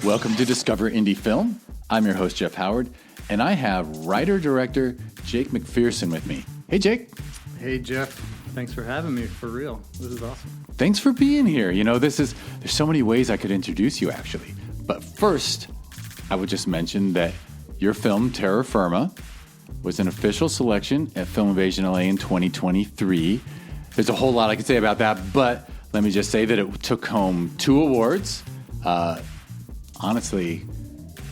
Welcome to Discover Indie Film. I'm your host, Jeff Howard, and I have writer-director Jake Macpherson with me. Hey, Jake. Hey, Jeff. Thanks for having me, for real. This is awesome. Thanks for being here. You know, there's so many ways I could introduce you, actually. But first, I would just mention that your film, Terror Firma, was an official selection at Film Invasion LA in 2023. There's a whole lot I could say about that, but let me just say that it took home 2 awards. Honestly,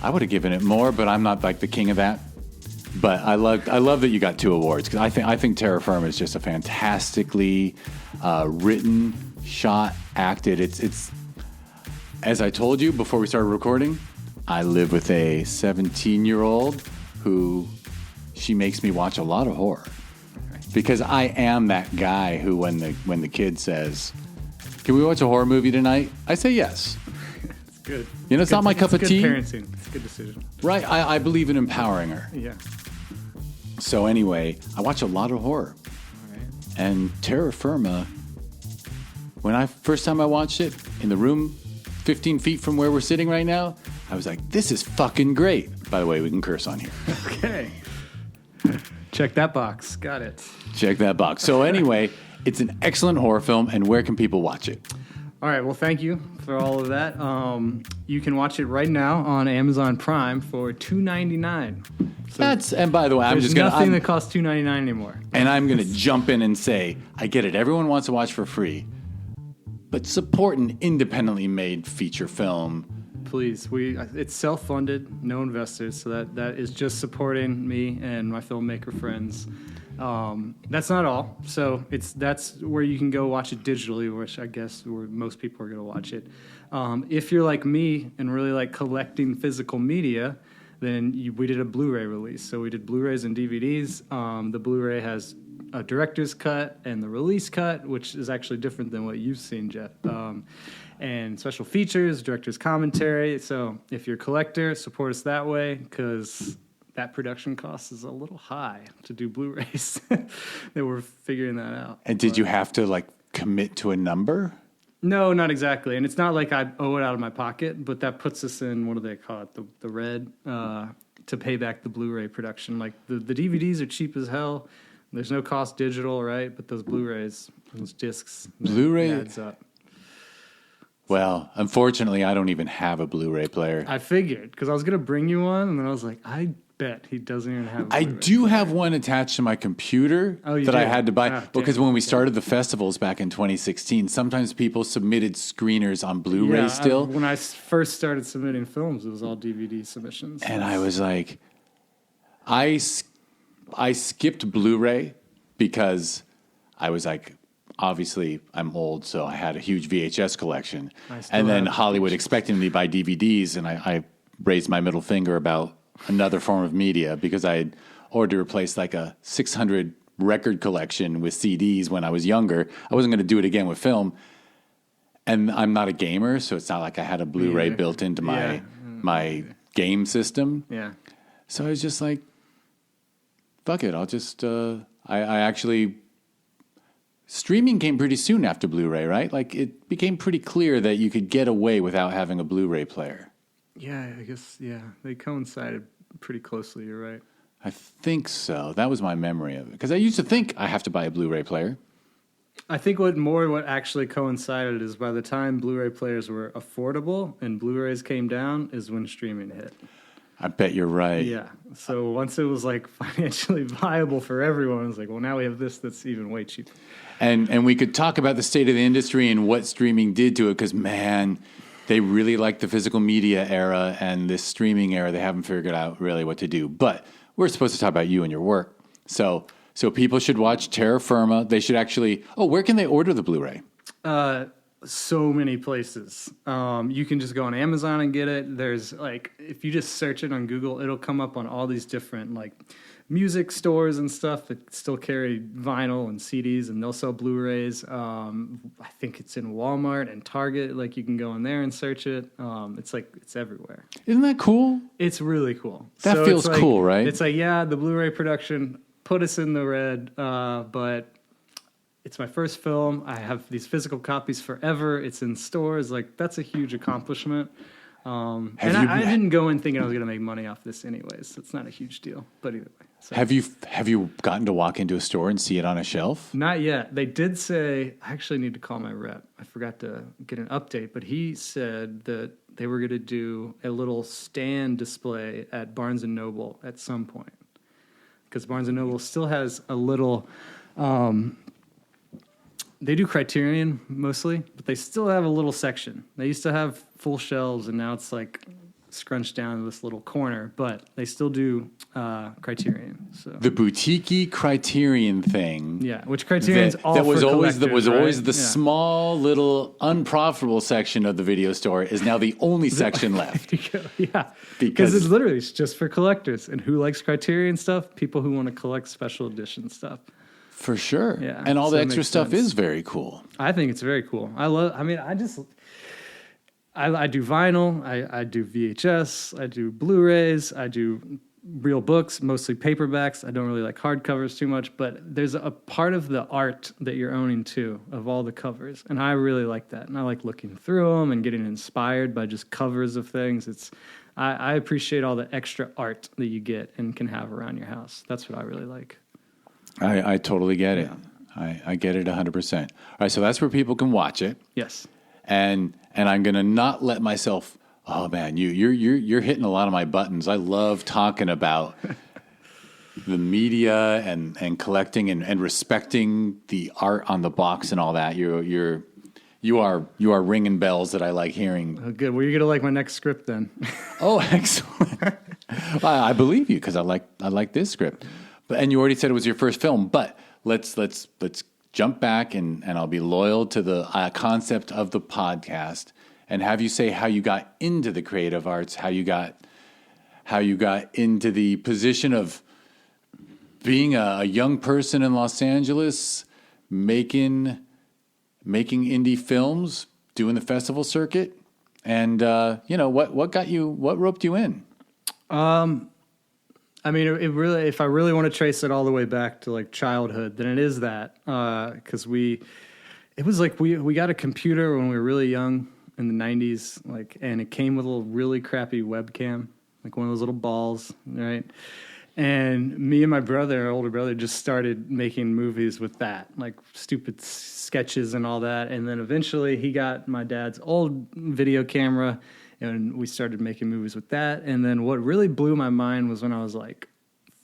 I would have given it more, but I'm not like the king of that. But I love that you got 2 awards, because I think Terror Firma is just a fantastically written, shot, acted. It's as I told you before we started recording, I live with a 17-year-old who she makes me watch a lot of horror, because I am that guy who when the kid says, "Can we watch a horror movie tonight?" I say yes. It's good. You know, it's not my cup of tea. Good parenting. It's a good decision. Right. I believe in empowering her. Yeah. So anyway, I watch a lot of horror. All right. And Terra Firma, first time I watched it, in the room 15 feet from where we're sitting right now, I was like, this is fucking great. By the way, we can curse on here. Okay. Check that box. Got it. Check that box. So anyway, it's an excellent horror film, and where can people watch it? All right. Well, thank you for all of that. You can watch it right now on Amazon Prime for $2.99. So and by the way, I'm just going to... nothing that costs $2.99 anymore. And I'm going to jump in and say, I get it. Everyone wants to watch for free. But support an independently made feature film. Please. It's self-funded, no investors. So that is just supporting me and my filmmaker friends. That's not all. So that's where you can go watch it digitally, which I guess where most people are going to watch it. If you're like me and really like collecting physical media, then we did a Blu-ray release. So we did Blu-rays and DVDs. The Blu-ray has a director's cut and the release cut, which is actually different than what you've seen, Jeff. And special features, director's commentary. So if you're a collector, support us that way, because that production cost is a little high to do Blu-rays. That we're figuring that out. And did you have to commit to a number? No, not exactly. And it's not like I owe it out of my pocket, but that puts us in, what do they call it, the red, to pay back the Blu-ray production. Like the DVDs are cheap as hell. There's no cost digital, right? But those Blu-rays, those discs, Blu-ray adds up. Well, unfortunately, I don't even have a Blu-ray player. I figured, because I was going to bring you one, and then I was like, I bet he doesn't even have a Blu-ray do have one attached to my computer that I had to buy. Because when we started the festivals back in 2016, sometimes people submitted screeners on Blu-ray still. When I first started submitting films, it was all DVD submissions. And I was like, I skipped Blu-ray because I was like, obviously, I'm old, so I had a huge VHS collection. And then Hollywood expected me to buy DVDs, and I raised my middle finger about another form of media, because I had ordered to replace like a 600 record collection with CDs when I was younger. I wasn't going to do it again with film. And I'm not a gamer, so it's not like I had a Blu-ray built into my game system. Yeah. So I was just like, fuck it, I'll just... I actually... Streaming came pretty soon after Blu-ray, right? Like, it became pretty clear that you could get away without having a Blu-ray player. Yeah, I guess, they coincided pretty closely, you're right. I think so. That was my memory of it. Because I used to think I have to buy a Blu-ray player. I think what actually coincided is by the time Blu-ray players were affordable and Blu-rays came down is when streaming hit. I bet you're right. Yeah. So once it was like financially viable for everyone, it was like, well, now we have this that's even way cheaper. And we could talk about the state of the industry and what streaming did to it, because, man, they really like the physical media era, and this streaming era, they haven't figured out really what to do. But we're supposed to talk about you and your work. So people should watch Terra Firma. They should actually... Oh, where can they order the Blu-ray? So many places. You can just go on Amazon and get it. There's if you just search it on Google, it'll come up on all these different music stores and stuff that still carry vinyl and CDs, and they'll sell Blu-rays. I think it's in Walmart and Target. You can go in there and search it. It's everywhere. Isn't that cool? It's really cool. That feels cool, right? It's the Blu-ray production put us in the red, but it's my first film. I have these physical copies forever. It's in stores. That's a huge accomplishment. I didn't go in thinking I was going to make money off this anyways. So it's not a huge deal. But either way. So. Have you gotten to walk into a store and see it on a shelf? Not yet. They did say, I actually need to call my rep. I forgot to get an update, but he said that they were going to do a little stand display at Barnes & Noble at some point. Because Barnes & Noble still has a little... they do Criterion mostly, but they still have a little section. They used to have full shelves, and now it's like scrunched down to this little corner, but they still do Criterion. So the boutique-y Criterion thing. Yeah, which Criterion's all that was for always collectors, the small little unprofitable section of the video store is now the only section left. Yeah, because it's just for collectors. And who likes Criterion stuff? People who want to collect special edition stuff. For sure. Yeah, and all the extra stuff is very cool. I think it's very cool. I do vinyl, I do VHS, I do Blu-rays, I do real books, mostly paperbacks. I don't really like hardcovers too much, but there's a part of the art that you're owning too, of all the covers. And I really like that. And I like looking through them and getting inspired by just covers of things. I appreciate all the extra art that you get and can have around your house. That's what I really like. I totally get it. I get it 100%. All right, so that's where people can watch it. Yes. And I'm gonna not let myself. Oh man, you're hitting a lot of my buttons. I love talking about the media and collecting and respecting the art on the box and all that. You are ringing bells that I like hearing. Oh, good. Well, you're gonna like my next script then. Oh, excellent. I believe you because I like this script. And you already said it was your first film, but let's jump back and I'll be loyal to the concept of the podcast and have you say how you got into the creative arts, how you got into the position of being a young person in Los Angeles, making indie films, doing the festival circuit, and what roped you in? I mean, it really, if I really want to trace it all the way back to like childhood, then it is that, because we got a computer when we were really young in the 90s, and it came with a little really crappy webcam, like one of those little balls, right? And me and my brother, our older brother, just started making movies with that, like stupid sketches and all that. And then eventually he got my dad's old video camera, and we started making movies with that. And then what really blew my mind was when I was like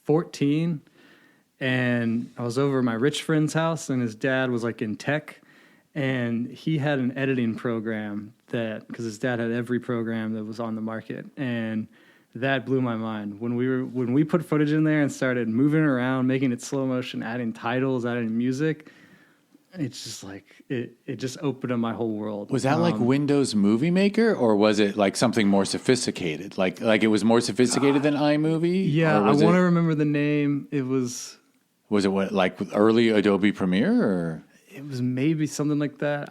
14, and I was over at my rich friend's house, and his dad was like in tech, and he had an editing program because his dad had every program that was on the market. And that blew my mind. When we put footage in there and started moving around, making it slow motion, adding titles, adding music, it's just like it just opened up my whole world. Was that like Windows Movie Maker, or was it like something more sophisticated? Like it was more sophisticated than iMovie? Yeah, I want to remember the name. It was. Was it what, like early Adobe Premiere, or? It was maybe something like that.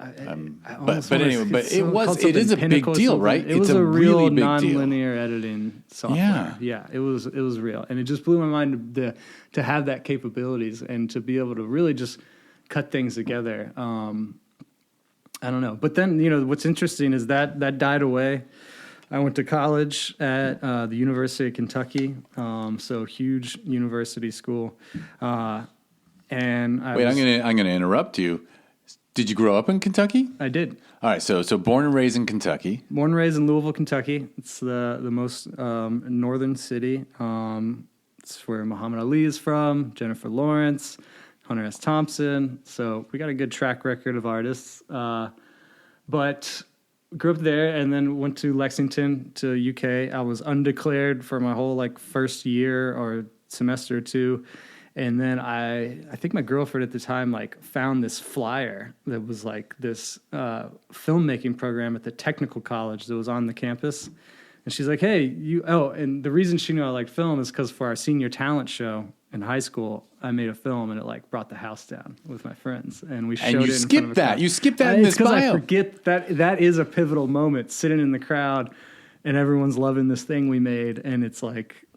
But it is a big deal, right? It was a real really nonlinear editing software. Yeah, it was real, and it just blew my mind to have that capabilities and to be able to really just cut things together. I don't know. But then, what's interesting is that died away. I went to college at the University of Kentucky, so huge university school. And I'm gonna interrupt you. Did you grow up in Kentucky? I did. All right, so born and raised in Kentucky. Born and raised in Louisville, Kentucky. It's the most northern city. It's where Muhammad Ali is from, Jennifer Lawrence, Hunter S. Thompson. So we got a good track record of artists. But grew up there and then went to Lexington to UK. I was undeclared for my whole first year or semester or two. And then I think my girlfriend at the time found this flyer that was this filmmaking program at the technical college that was on the campus. And she's like, hey, and the reason she knew I liked film is because for our senior talent show in high school, I made a film and it brought the house down with my friends. And we showed it in front of a crowd. You skipped that in this bio. It's because I forget that is a pivotal moment, sitting in the crowd and everyone's loving this thing we made, and it's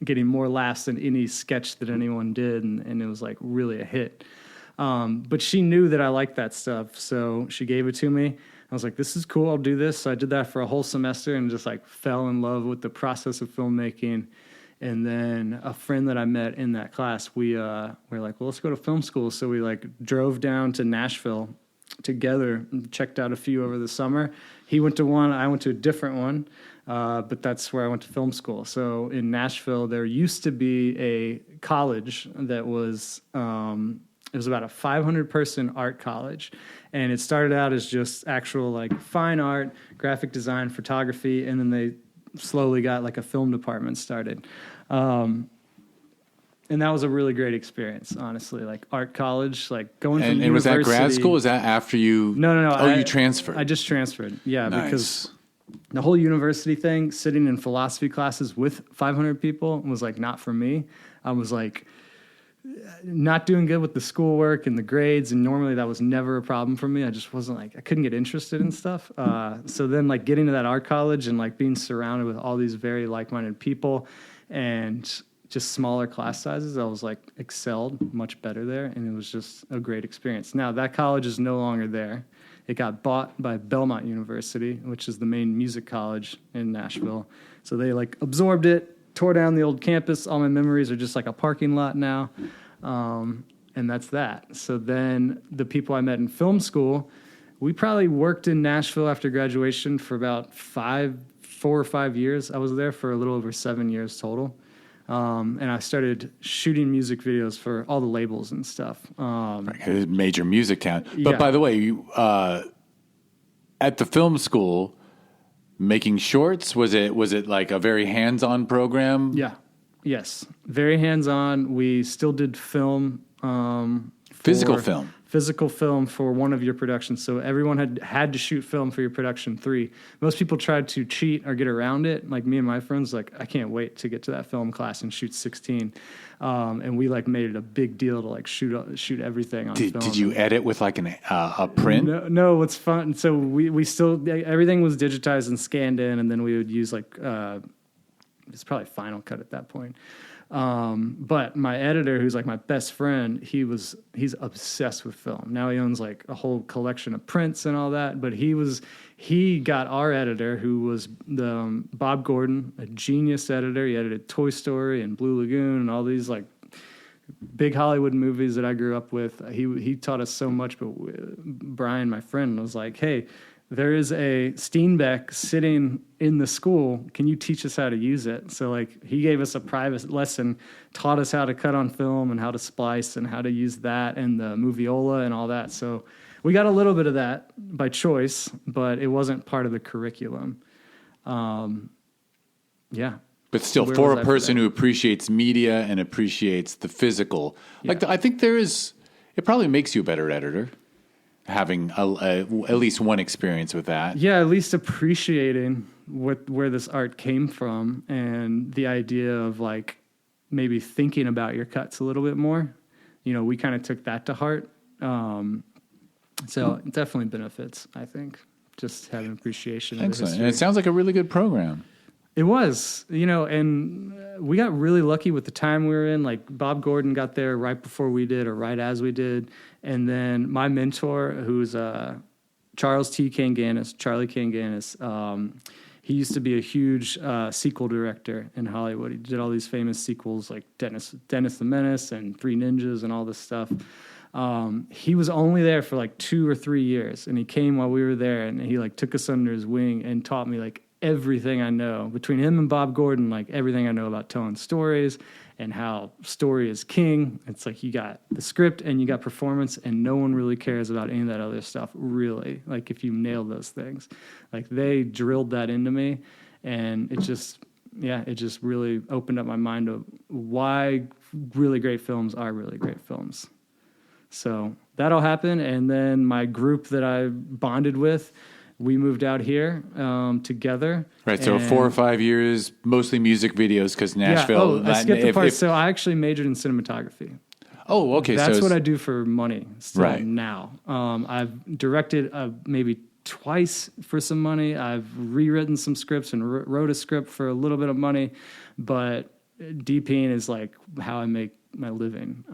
getting more laughs than any sketch that anyone did, and it was really a hit. But she knew that I liked that stuff, so she gave it to me. I was like, this is cool. I'll do this. So I did that for a whole semester and just like fell in love with the process of filmmaking. And then a friend that I met in that class, we were like, well, let's go to film school. So we like drove down to Nashville together and checked out a few over the summer. He went to one, I went to a different one, but that's where I went to film school. So in Nashville, there used to be a college that was, it was about a 500-person art college. And it started out as just actual like fine art, graphic design, photography, and then they slowly got like a film department started. And that was a really great experience, honestly. Like art college, like going from university. And was that grad school? Was that after you? No. Oh, you transferred. I just transferred. Yeah, nice. Because the whole university thing, sitting in philosophy classes with 500 people, was like not for me. I was like not doing good with the schoolwork and the grades, and normally that was never a problem for me. I just wasn't like, I couldn't get interested in stuff. So then like getting to that art college and like being surrounded with all these very like-minded people and just smaller class sizes, I was like excelled much better there, and it was just a great experience. Now that college is no longer there. It got bought by Belmont University, which is the main music college in Nashville. So they like absorbed it, tore down the old campus. All my memories are just like a parking lot now. And that's that. So then the people I met in film school, we probably worked in Nashville after graduation for about 4 or 5 years. I was there for a little over 7 years total. And I started shooting music videos for all the labels and stuff. Major music town. But yeah. By the way, you, at the film school, making shorts, was it like a very hands-on program? Yeah. Yes. Very hands-on. We still did film. Physical film. Physical film for one of your productions. So everyone had to shoot film for your production 3. Most people tried to cheat or get around it. Like me and my friends, like, I can't wait to get to that film class and shoot 16. And we like made it a big deal to like shoot everything on film. Did you edit with like a print? No, it's fun. So we still, everything was digitized and scanned in, and then we would use like, it's probably Final Cut at that point. But my editor, who's like my best friend, he's obsessed with film. Now he owns like a whole collection of prints and all that. But he got our editor, who was the Bob Gordon, a genius editor. He edited Toy Story and Blue Lagoon and all these like big Hollywood movies that I grew up with. He taught us so much. But Brian, my friend, was like, hey, there is a Steenbeck sitting in the school. Can you teach us how to use it? So like he gave us a private lesson, taught us how to cut on film and how to splice and how to use that and the Moviola and all that. So we got a little bit of that by choice, but it wasn't part of the curriculum. Yeah. But still, for a person who appreciates media and appreciates the physical, I think it probably makes you a better editor, having at least one experience with that. Yeah, at least appreciating where this art came from and the idea of like maybe thinking about your cuts a little bit more. You know, we kind of took that to heart. So it definitely benefits, I think, just having appreciation. Excellent. And it sounds like a really good program. It was, and we got really lucky with the time we were in. Like Bob Gordon got there right before we did, or right as we did. And then my mentor, who's Charlie Kanganis, he used to be a huge sequel director in Hollywood. He did all these famous sequels like Dennis the Menace and Three Ninjas and all this stuff. He was only there for like 2 or 3 years, and he came while we were there, and he like took us under his wing and taught me like everything I know. Between him and Bob Gordon, like everything I know about telling stories and how story is king. It's like you got the script and you got performance, and no one really cares about any of that other stuff, really. Like if you nail those things. Like they drilled that into me, and it just really opened up my mind to why really great films are really great films. So that all happened, and then my group that I bonded with, we moved out here together. Right, so 4 or 5 years, mostly music videos, because Nashville... Yeah, I skipped the part. So I actually majored in cinematography. Oh, okay. That's what I do for money now. I've directed maybe twice for some money. I've rewritten some scripts and wrote a script for a little bit of money, but DPing is like how I make my living.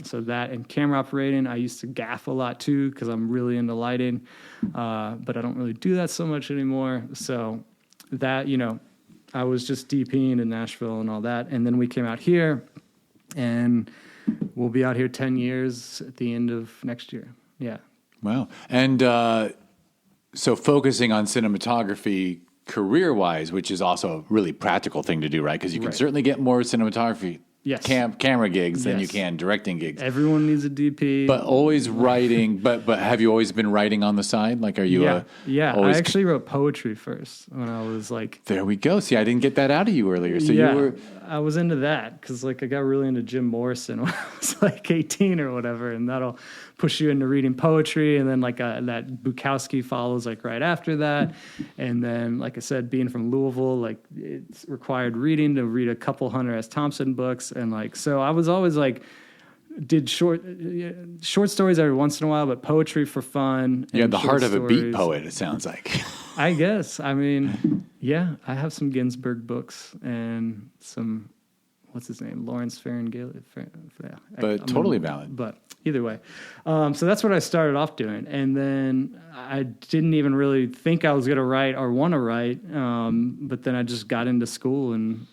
So that and camera operating, I used to gaff a lot too because I'm really into lighting, but I don't really do that so much anymore. So that, I was just DPing in Nashville and all that. And then we came out here, and we'll be out here 10 years at the end of next year. Yeah. Wow. And so focusing on cinematography career-wise, which is also a really practical thing to do, right? Because you can certainly get more cinematography camera gigs than you can directing gigs. Everyone needs a DP. But always writing. But have you always been writing on the side? Like, are you I actually wrote poetry first when I was like... There we go. See, I didn't get that out of you earlier. So you were... I was into that because like I got really into Jim Morrison when I was like 18 or whatever, and that'll push you into reading poetry. And then like that Bukowski follows like right after that. And then, like I said, being from Louisville, like it's required reading to read a couple Hunter S. Thompson books. And like, so I was always like, did short stories every once in a while, but poetry for fun. You had the heart of a beat poet, it sounds like. I guess. I mean, yeah, I have some Ginsberg books and some, what's his name? Lawrence Ferngully. But totally valid. But either way. So that's what I started off doing. And then I didn't even really think I was going to write or want to write. But then I just got into school and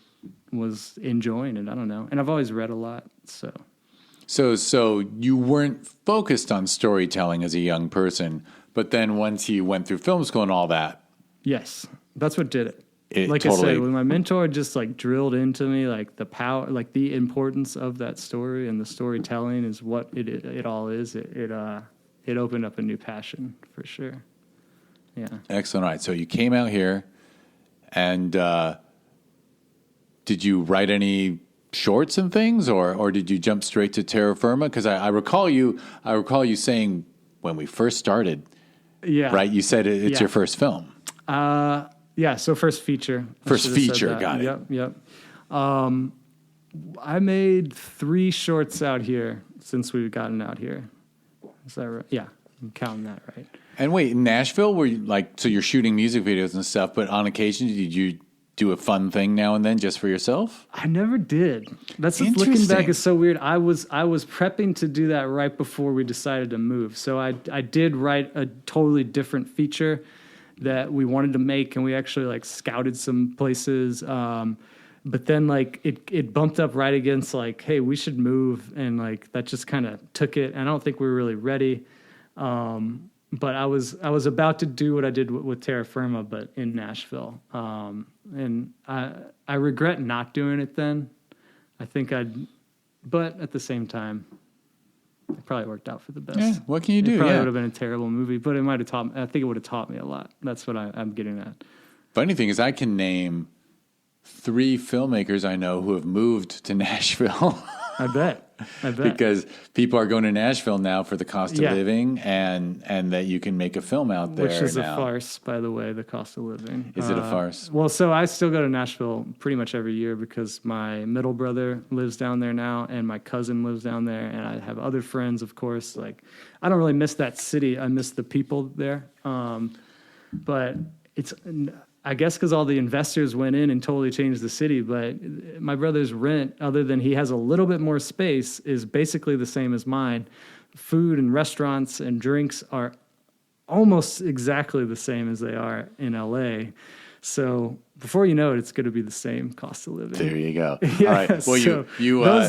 was enjoying it. I don't know. And I've always read a lot. So you weren't focused on storytelling as a young person, but then once you went through film school and all that. Yes, that's what did it. Like totally, I said, when my mentor just like drilled into me, like the power, like the importance of that story and the storytelling is what it all is. It opened up a new passion for sure. Yeah. Excellent. All right. So you came out here and, did you write any shorts and things, or did you jump straight to Terra Firma? Because I recall you saying when we first started, right? You said it's your first film. So first feature. First feature, got it. Yep. I made 3 shorts out here since we've gotten out here. Is that right? Yeah, I'm counting that right. And wait, in Nashville, were you so you're shooting music videos and stuff, but on occasion, did you do a fun thing now and then just for yourself? I never did. That's looking back is so weird. I was prepping to do that right before we decided to move. So I did write a totally different feature that we wanted to make, and we actually like scouted some places. But then like it bumped up right against like, hey, we should move, and like that just kind of took it. I don't think we were really ready. But I was about to do what I did with Terra Firma, but in Nashville. And I regret not doing it then. But at the same time, it probably worked out for the best. Yeah, what can you do? It probably would have been a terrible movie, but it might have taught me. I think it would have taught me a lot. That's what I'm getting at. Funny thing is, I can name 3 filmmakers I know who have moved to Nashville. I bet. Because people are going to Nashville now for the cost of living, and that you can make a film out there. Which is a farce, by the way, the cost of living. Is it a farce? Well, so I still go to Nashville pretty much every year because my middle brother lives down there now, and my cousin lives down there, and I have other friends, of course. Like, I don't really miss that city. I miss the people there. But it's... I guess because all the investors went in and totally changed the city, but my brother's rent, other than he has a little bit more space, is basically the same as mine. Food and restaurants and drinks are almost exactly the same as they are in LA. So before you know it, it's going to be the same cost of living. There you go. Yeah, all right. Well, so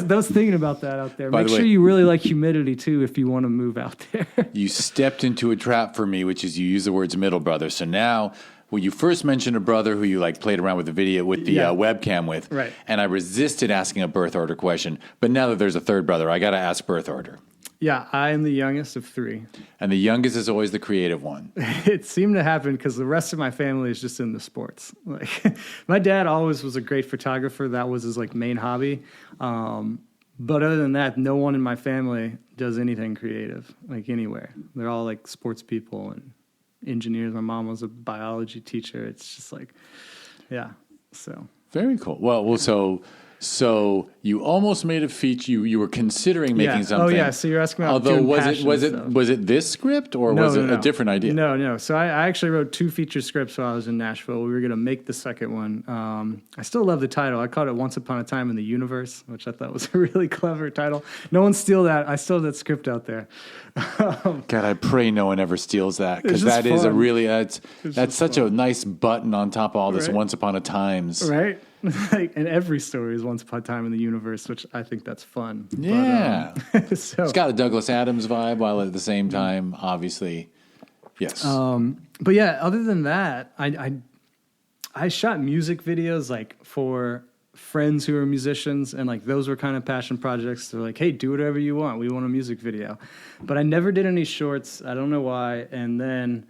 those thinking about that out there. Make sure you really like humidity too if you want to move out there. You stepped into a trap for me, which is you use the words middle brother. So now... Well, you first mentioned a brother who you like played around with the video with the webcam with, right? And I resisted asking a birth order question, but now that there's a third brother, I got to ask birth order. Yeah, I am the youngest of 3, and the youngest is always the creative one. It seemed to happen because the rest of my family is just in the sports. Like, my dad always was a great photographer; that was his like main hobby. But other than that, no one in my family does anything creative, like anywhere. They're all like sports people and engineers. My mom was a biology teacher. It's just like, yeah. So very cool. Well, so So you almost made a feature. You were considering making something. Oh yeah. So you're asking about. Although doing was it this script or was it a different idea? No. So I actually wrote 2 feature scripts while I was in Nashville. We were going to make the second one. I still love the title. I called it "Once Upon a Time in the Universe," which I thought was a really clever title. No one steal that. I still have that script out there. God, I pray no one ever steals that, because that is a really that's such a nice button on top of all this Once Upon a Times, right? And every story is Once Upon a Time in the Universe, which I think that's fun. Yeah. But, so, it's got a Douglas Adams vibe, while at the same time, obviously, yes. But yeah, other than that, I shot music videos like for friends who are musicians, and like those were kind of passion projects. They're like, hey, do whatever you want. We want a music video. But I never did any shorts. I don't know why. And then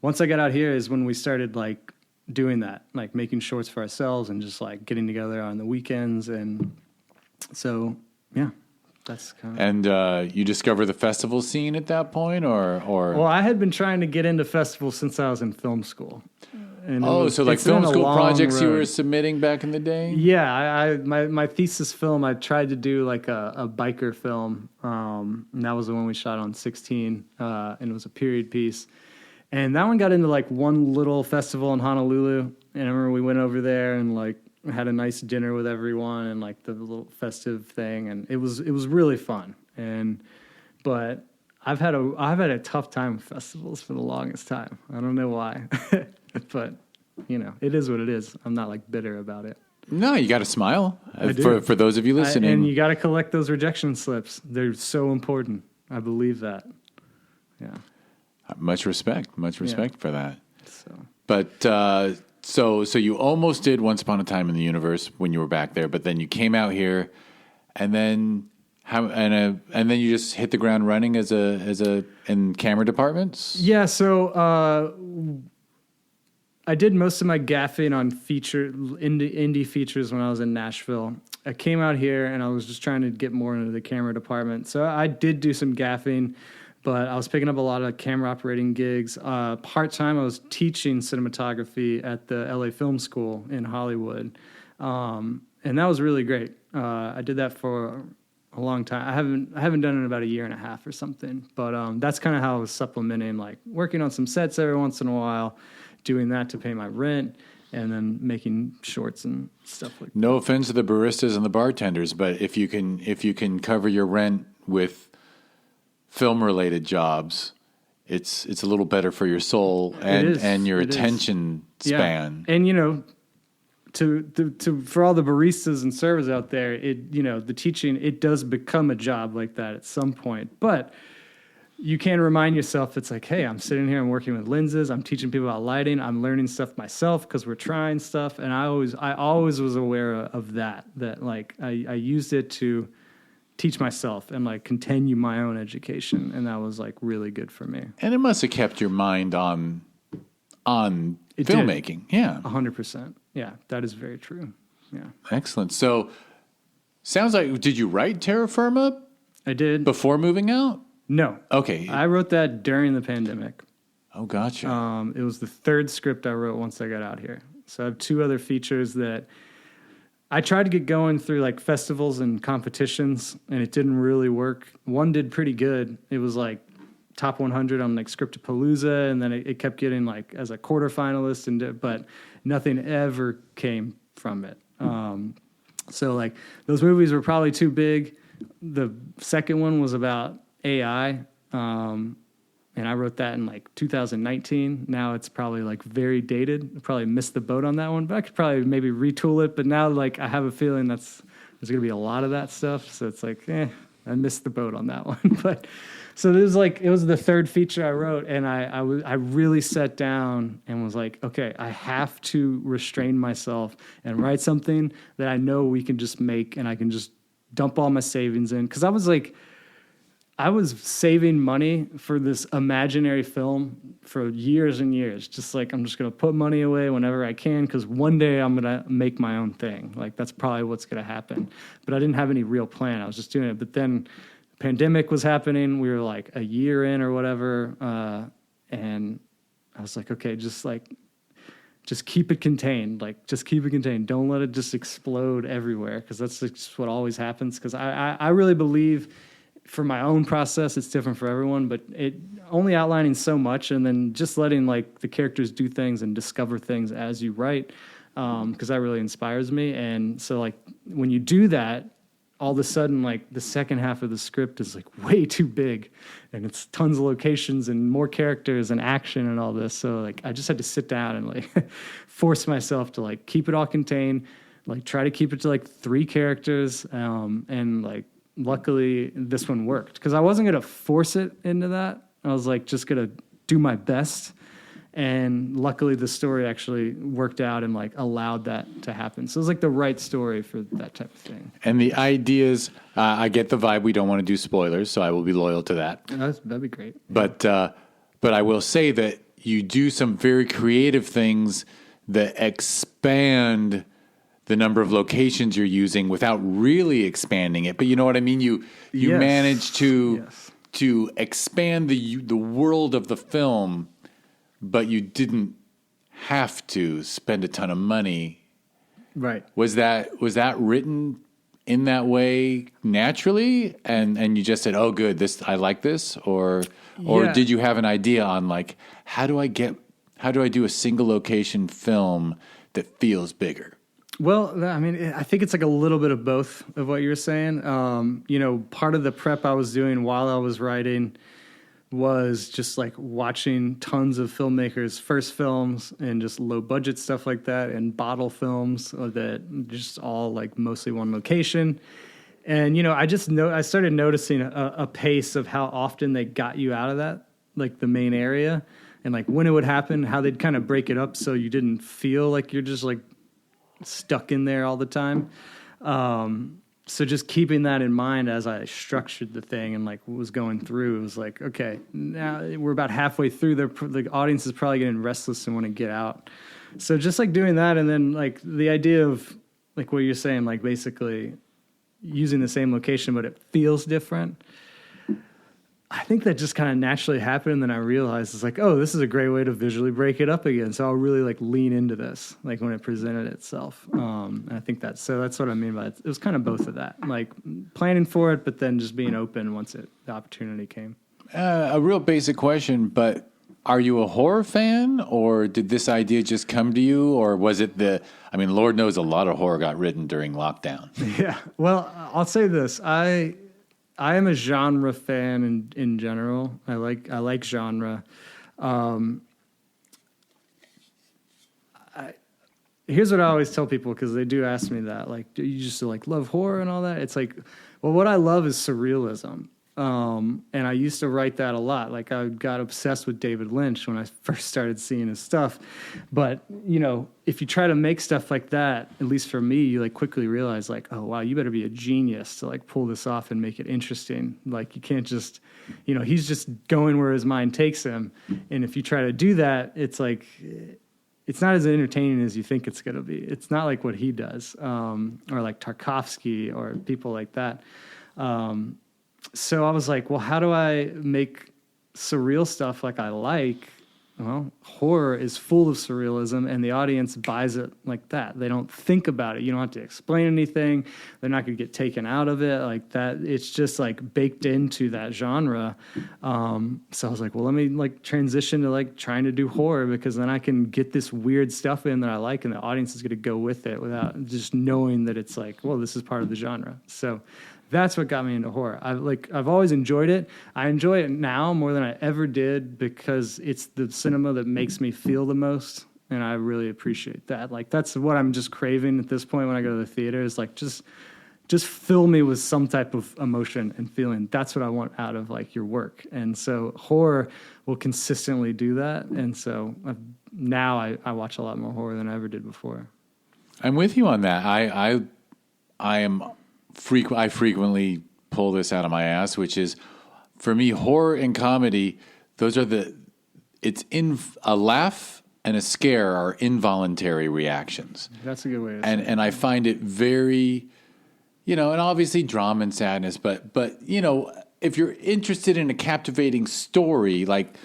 once I got out here is when we started like doing that, like making shorts for ourselves and just like getting together on the weekends. And so, yeah, that's kind of. And you discover the festival scene at that point, or? Well, I had been trying to get into festivals since I was in film school. And so like film school projects you were submitting back in the day? Yeah, my thesis film, I tried to do like a biker film, and that was the one we shot on 16, and it was a period piece. And that one got into like one little festival in Honolulu, and I remember we went over there and like had a nice dinner with everyone and like the little festive thing, and it was really fun. But I've had a tough time with festivals for the longest time. I don't know why. But, it is what it is. I'm not like bitter about it. No, you got to smile for those of you listening. And you got to collect those rejection slips. They're so important. I believe that. Yeah. Much respect for that. So. But so you almost did Once Upon a Time in the Universe when you were back there, but then you came out here, and then and then you just hit the ground running as in camera departments. Yeah. So I did most of my gaffing on indie features when I was in Nashville. I came out here and I was just trying to get more into the camera department. So I did do some gaffing, but I was picking up a lot of camera operating gigs. Part-time, I was teaching cinematography at the LA Film School in Hollywood. And that was really great. I did that for a long time. I haven't done it in about a year and a half or something. But that's kind of how I was supplementing, like working on some sets every once in a while, doing that to pay my rent, and then making shorts and stuff like that. No offense to the baristas and the bartenders, but if you can cover your rent with film related jobs, it's a little better for your soul and your attention span. Yeah. And to for all the baristas and servers out there, the teaching, it does become a job like that at some point. But you can remind yourself, it's like, hey, I'm sitting here, I'm working with lenses, I'm teaching people about lighting, I'm learning stuff myself because we're trying stuff. And I always was aware of that like I used it to teach myself and like continue my own education. And that was like really good for me. And it must have kept your mind on filmmaking. Did. Yeah. 100%. Yeah, that is very true. Yeah. Excellent. So sounds like, did you write Terra Firma? I did. Before moving out? No. Okay. I wrote that during the pandemic. Oh, gotcha. It was the third script I wrote once I got out here. So I have 2 other features that I tried to get going through like festivals and competitions, and it didn't really work. One did pretty good. It was like top 100 on like Scriptapalooza, and then it kept getting like as a quarterfinalist, but nothing ever came from it. So like those movies were probably too big. The second one was about AI, and I wrote that in like 2019. Now it's probably like very dated. I probably missed the boat on that one, but I could probably maybe retool it. But now like I have a feeling there's going to be a lot of that stuff. So it's like, I missed the boat on that one. But so it was the third feature I wrote, and I really sat down and was like, okay, I have to restrain myself and write something that I know we can just make, and I can just dump all my savings in. Because I was saving money for this imaginary film for years and years. Just like, I'm just going to put money away whenever I can, because one day I'm going to make my own thing. Like, that's probably what's going to happen. But I didn't have any real plan. I was just doing it. But then the pandemic was happening. We were like a year in or whatever. And I was like, okay, just just keep it contained. Like, just keep it contained. Don't let it just explode everywhere, because that's just what always happens. Because I really believe, for my own process, it's different for everyone, but it only outlining so much and then just letting like the characters do things and discover things as you write, because that really inspires me. And so like when you do that, all of a sudden like the second half of the script is like way too big, and it's tons of locations and more characters and action and all this. So like I just had to sit down and like force myself to like keep it all contained, like try to keep it to like 3 characters, and like luckily this one worked, because I wasn't going to force it into that. I was like just going to do my best. And luckily the story actually worked out and like allowed that to happen. So it was like the right story for that type of thing. And the ideas, I get the vibe. We don't want to do spoilers, so I will be loyal to that. That'd be great. But I will say that you do some very creative things that expand the number of locations you're using without really expanding it. But you know what I mean? You Yes. manage to Yes. expand the world of the film, but you didn't have to spend a ton of money. Right. Was that written in that way naturally, and you just said, "Oh, good, this I like this," or Yeah. did you have an idea on like how do I do a single location film that feels bigger? Well, I mean, I think it's like a little bit of both of what you're saying. Part of the prep I was doing while I was writing was just like watching tons of filmmakers' first films and just low budget stuff like that, and bottle films that just all like mostly one location. And, I started noticing a pace of how often they got you out of that, like the main area, and like when it would happen, how they'd kind of break it up so you didn't feel like you're just like stuck in there all the time. So just keeping that in mind as I structured the thing and like was going through, it was like, okay, now we're about halfway through. The audience is probably getting restless and want to get out. So just like doing that, and then like the idea of like what you're saying, like basically using the same location but it feels different. I think that just kind of naturally happened, and then I realized it's like, oh, this is a great way to visually break it up again. So I'll really like lean into this, like when it presented itself. And I think that's what I mean by it. It was kind of both of that, like planning for it, but then just being open once the opportunity came. A real basic question, but are you a horror fan, or did this idea just come to you, or was it Lord knows a lot of horror got written during lockdown. Yeah. Well, I'll say this. I am a genre fan in general. I like genre. Here's what I always tell people, because they do ask me that, like, do you just like love horror and all that? It's like, well, what I love is surrealism. And I used to write that a lot. Like I got obsessed with David Lynch when I first started seeing his stuff. But, if you try to make stuff like that, at least for me, you like quickly realize like, oh, wow, you better be a genius to like pull this off and make it interesting. Like you can't just, he's just going where his mind takes him. And if you try to do that, it's like, it's not as entertaining as you think it's going to be. It's not like what he does, or like Tarkovsky or people like that. So I was like, well, how do I make surreal stuff like I like? Well, horror is full of surrealism, and the audience buys it like that. They don't think about it. You don't have to explain anything. They're not going to get taken out of it like that. It's just like baked into that genre. So I was like, well, let me like transition to like trying to do horror, because then I can get this weird stuff in that I like, and the audience is going to go with it without just knowing that it's like, well, this is part of the genre. So that's what got me into horror. I've always enjoyed it. I enjoy it now more than I ever did, because it's the cinema that makes me feel the most, and I really appreciate that. Like that's what I'm just craving at this point when I go to the theater, is like just fill me with some type of emotion and feeling. That's what I want out of like your work. And so horror will consistently do that. And so now I watch a lot more horror than I ever did before. I'm with you on that. I frequently pull this out of my ass, which is, for me, horror and comedy, a laugh and a scare are involuntary reactions. That's a good way to say it. And I find it very, and obviously drama and sadness, but if you're interested in a captivating story, like,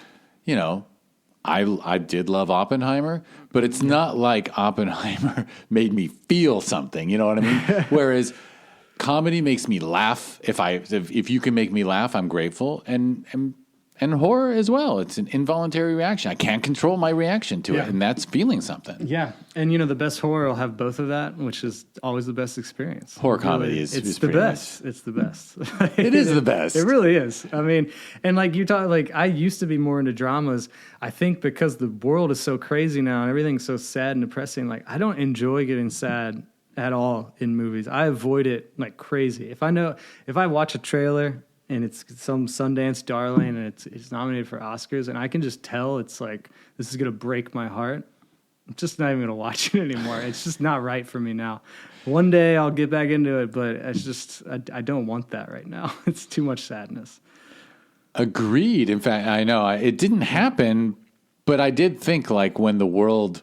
I did love Oppenheimer, but it's not like Oppenheimer made me feel something. You know what I mean? Whereas comedy makes me laugh. If you can make me laugh, I'm grateful. And horror as well. It's an involuntary reaction. I can't control my reaction to it, and that's feeling something. Yeah, and the best horror will have both of that, which is always the best experience. Horror comedy is the best. It's the best. It is the best. It really is. I mean, and like you talk, like I used to be more into dramas. I think because the world is so crazy now and everything's so sad and depressing, like I don't enjoy getting sad at all in movies. I avoid it like crazy. If I watch a trailer and it's some Sundance darling and it's nominated for Oscars and I can just tell it's like, this is going to break my heart, I'm just not even going to watch it anymore. It's just not right for me now. One day I'll get back into it, but it's just, I don't want that right now. It's too much sadness. Agreed. In fact, I know it didn't happen, but I did think like when the world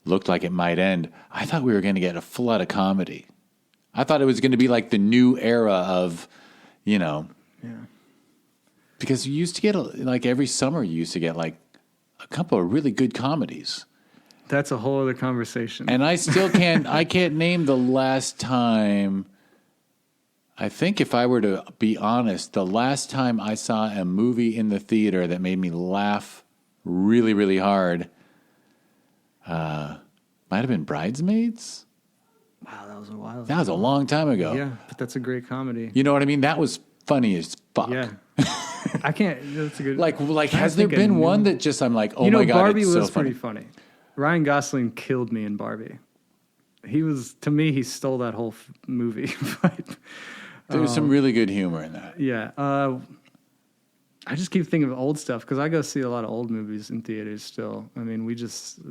looked like it might end, I thought we were going to get a flood of comedy. I thought it was going to be like the new era of, Yeah. Because you used to get, like every summer, you used to get like a couple of really good comedies. That's a whole other conversation. And I still can't name the last time. I think if I were to be honest, the last time I saw a movie in the theater that made me laugh really, really hard, might have been Bridesmaids. Wow, that was a while ago. That was a long time ago. Yeah, but that's a great comedy. You know what I mean? That was funny as fuck. Yeah. I can't. That's a good. Like has there been one that just I'm like, oh my god, Barbie it's was so funny. pretty funny. Ryan Gosling killed me in Barbie. He stole that whole movie. But, there was some really good humor in that. Yeah. I just keep thinking of old stuff because I go see a lot of old movies in theaters still. I mean, me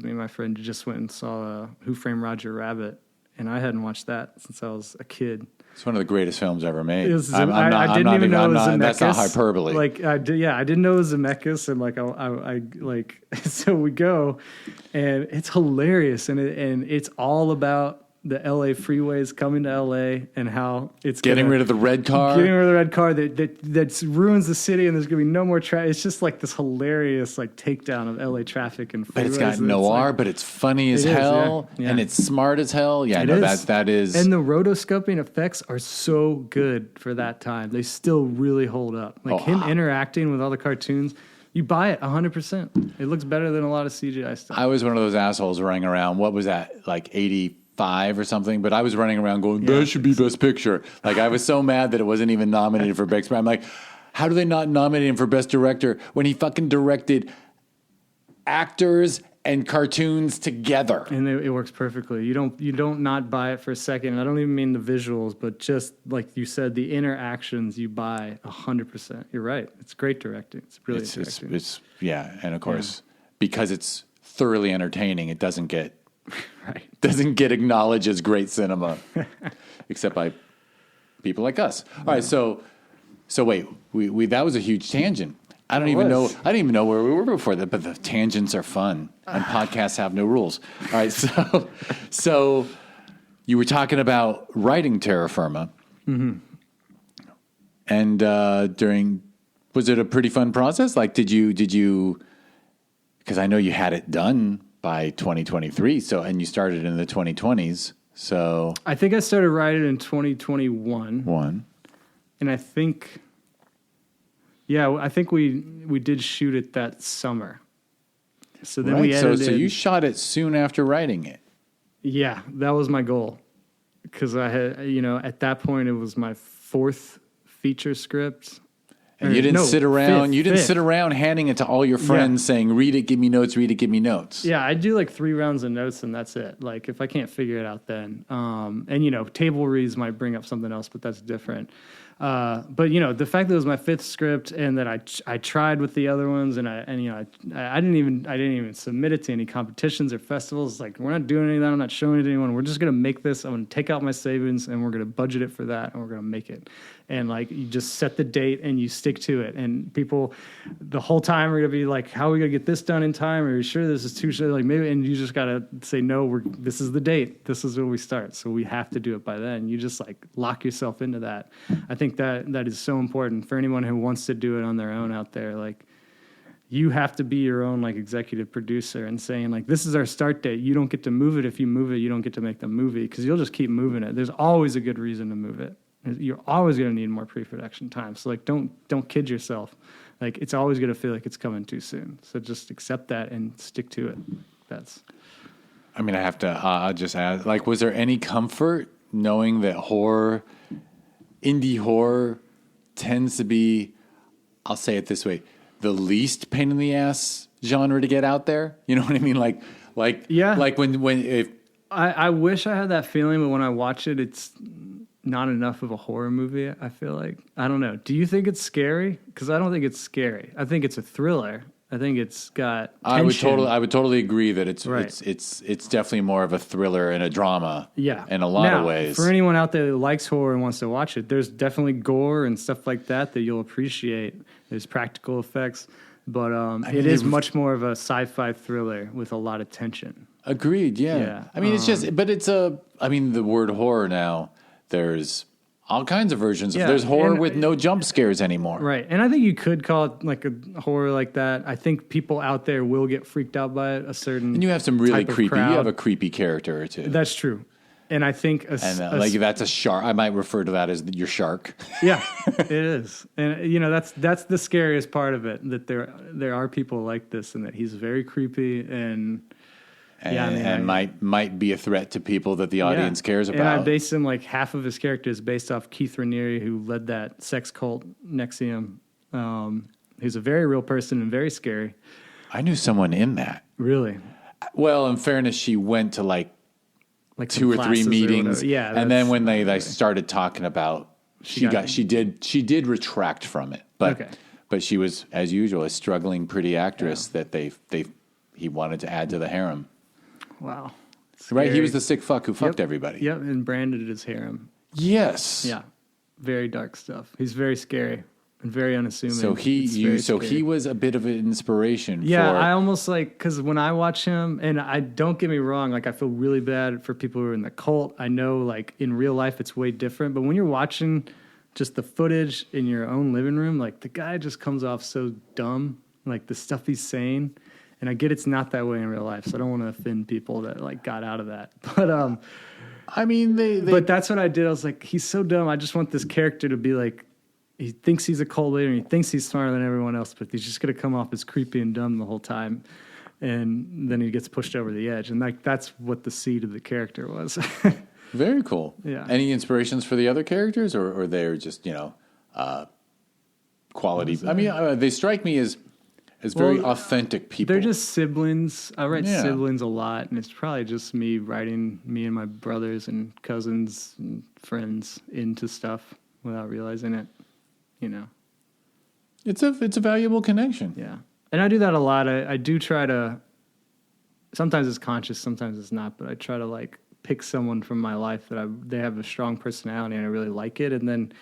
and my friend just went and saw Who Framed Roger Rabbit, and I hadn't watched that since I was a kid. It's one of the greatest films ever made. I didn't even know it was Zemeckis. That's not hyperbole. Like I didn't know it was Zemeckis, and like so we go, and it's hilarious, and it's all about the LA freeways coming to LA and how it's getting rid of the red car. Getting rid of the red car that ruins the city, and there's gonna be no more traffic. It's just like this hilarious like takedown of LA traffic and freeways. But it's got noir, but it's funny as hell, and it's smart as hell. Yeah, that is. And the rotoscoping effects are so good for that time. They still really hold up. Like him interacting with all the cartoons. You buy it 100%. It looks better than a lot of CGI stuff. I was one of those assholes running around. What was that? Like 85 or something? But I was running around going, that should be Best Picture. Like I was so mad that it wasn't even nominated for Best Picture. I'm like, how do they not nominate him for Best Director when he fucking directed actors and cartoons together? And it works perfectly. You don't not buy it for a second. And I don't even mean the visuals, but just like you said, the interactions you buy 100%. You're right. It's great directing. It's brilliant directing. It's and of course, because it's thoroughly entertaining, it doesn't get acknowledged as great cinema, except by people like us. All right, so wait, we that was a huge tangent. I didn't even know where we were before that, but the tangents are fun, and podcasts have no rules. All right, so you were talking about writing Terra Firma, and was it a pretty fun process? Like, did you? Because I know you had it done by 2023, and you started in the 2020s. So I think I started writing in 2021. And I think. Yeah, I think we did shoot it that summer. So then we edited. So you shot it soon after writing it. Yeah, that was my goal. Because I had, at that point it was my fourth feature script. And you didn't sit around handing it to all your friends saying, read it, give me notes, read it, give me notes. Yeah, I do like 3 rounds of notes and that's it. Like if I can't figure it out then. And table reads might bring up something else, but that's different. But the fact that it was my 5th script and that I tried with the other ones and I didn't even submit it to any competitions or festivals. Like we're not doing any of that. I'm not showing it to anyone. We're just gonna make this. I'm gonna take out my savings and we're gonna budget it for that and we're gonna make it. And like you just set the date and you stick to it. And people, the whole time are gonna be like, "How are we gonna get this done in time? Are you sure this is too short?" Like maybe, and you just gotta say, "No, this is the date. This is where we start. So we have to do it by then." You just like lock yourself into that. I think that is so important for anyone who wants to do it on their own out there. Like, you have to be your own like executive producer and saying like, this is our start date. You don't get to move it. If you move it, you don't get to make the movie because you'll just keep moving it. There's always a good reason to move it. You're always going to need more pre-production time. So like, don't kid yourself. Like it's always going to feel like it's coming too soon. So just accept that and stick to it. I mean, I have to, I'll just ask, like, was there any comfort knowing that indie horror tends to be, I'll say it this way, the least pain in the ass genre to get out there? You know what I mean? Like if I wish I had that feeling, but when I watch it, it's not enough of a horror movie. I feel like, I don't know. Do you think it's scary? Because I don't think it's scary. I think it's a thriller. I think it's got tension. I would totally agree that it's definitely more of a thriller and a drama. Yeah. In a lot of ways. For anyone out there that likes horror and wants to watch it, there's definitely gore and stuff like that you'll appreciate. There's practical effects, but it is much more of a sci-fi thriller with a lot of tension. Agreed. Yeah. I mean, the word horror now, there's all kinds of versions. There's horror with no jump scares anymore. Right. And I think you could call it like a horror like that. I think people out there will get freaked out by it, a certain And you have some really creepy, crowd. you have a creepy character or two. That's true. And I think that's a shark. I might refer to that as your shark. Yeah, it is. And that's the scariest part of it, that there are people like this and that he's very creepy and might be a threat to people that the audience cares about. And I based him, like half of his character is based off Keith Raniere, who led that sex cult NXIVM. He's a very real person and very scary. I knew someone in that. Really? Well, in fairness, she went to like 2 or 3 meetings. And then when they started talking about, she did retract from it. But she was, as usual, a struggling pretty actress that he wanted to add to the harem. Wow. Scary. Right, he was the sick fuck who fucked everybody. Yep, and branded it as harem. Yes. Yeah, very dark stuff. He's very scary and very unassuming. So he was a bit of an inspiration. Yeah, I almost because when I watch him, and I don't get me wrong, like I feel really bad for people who are in the cult. I know, like in real life, it's way different. But when you're watching just the footage in your own living room, like the guy just comes off so dumb, like the stuff he's saying. And I get it's not that way in real life, so I don't want to offend people that like got out of that. But I mean, but that's what I did. I was like, he's so dumb. I just want this character to be like, he thinks he's a cult leader and he thinks he's smarter than everyone else, but he's just gonna come off as creepy and dumb the whole time, and then he gets pushed over the edge. And like that's what the seed of the character was. Very cool. Yeah. Any inspirations for the other characters, or they're just quality? I mean, they strike me as very authentic people. They're just siblings. I write siblings a lot, and it's probably just me writing me and my brothers and cousins and friends into stuff without realizing it. It's a valuable connection. Yeah, and I do that a lot. I do try to. Sometimes it's conscious, sometimes it's not, but I try to like pick someone from my life that they have a strong personality and I really like it, and then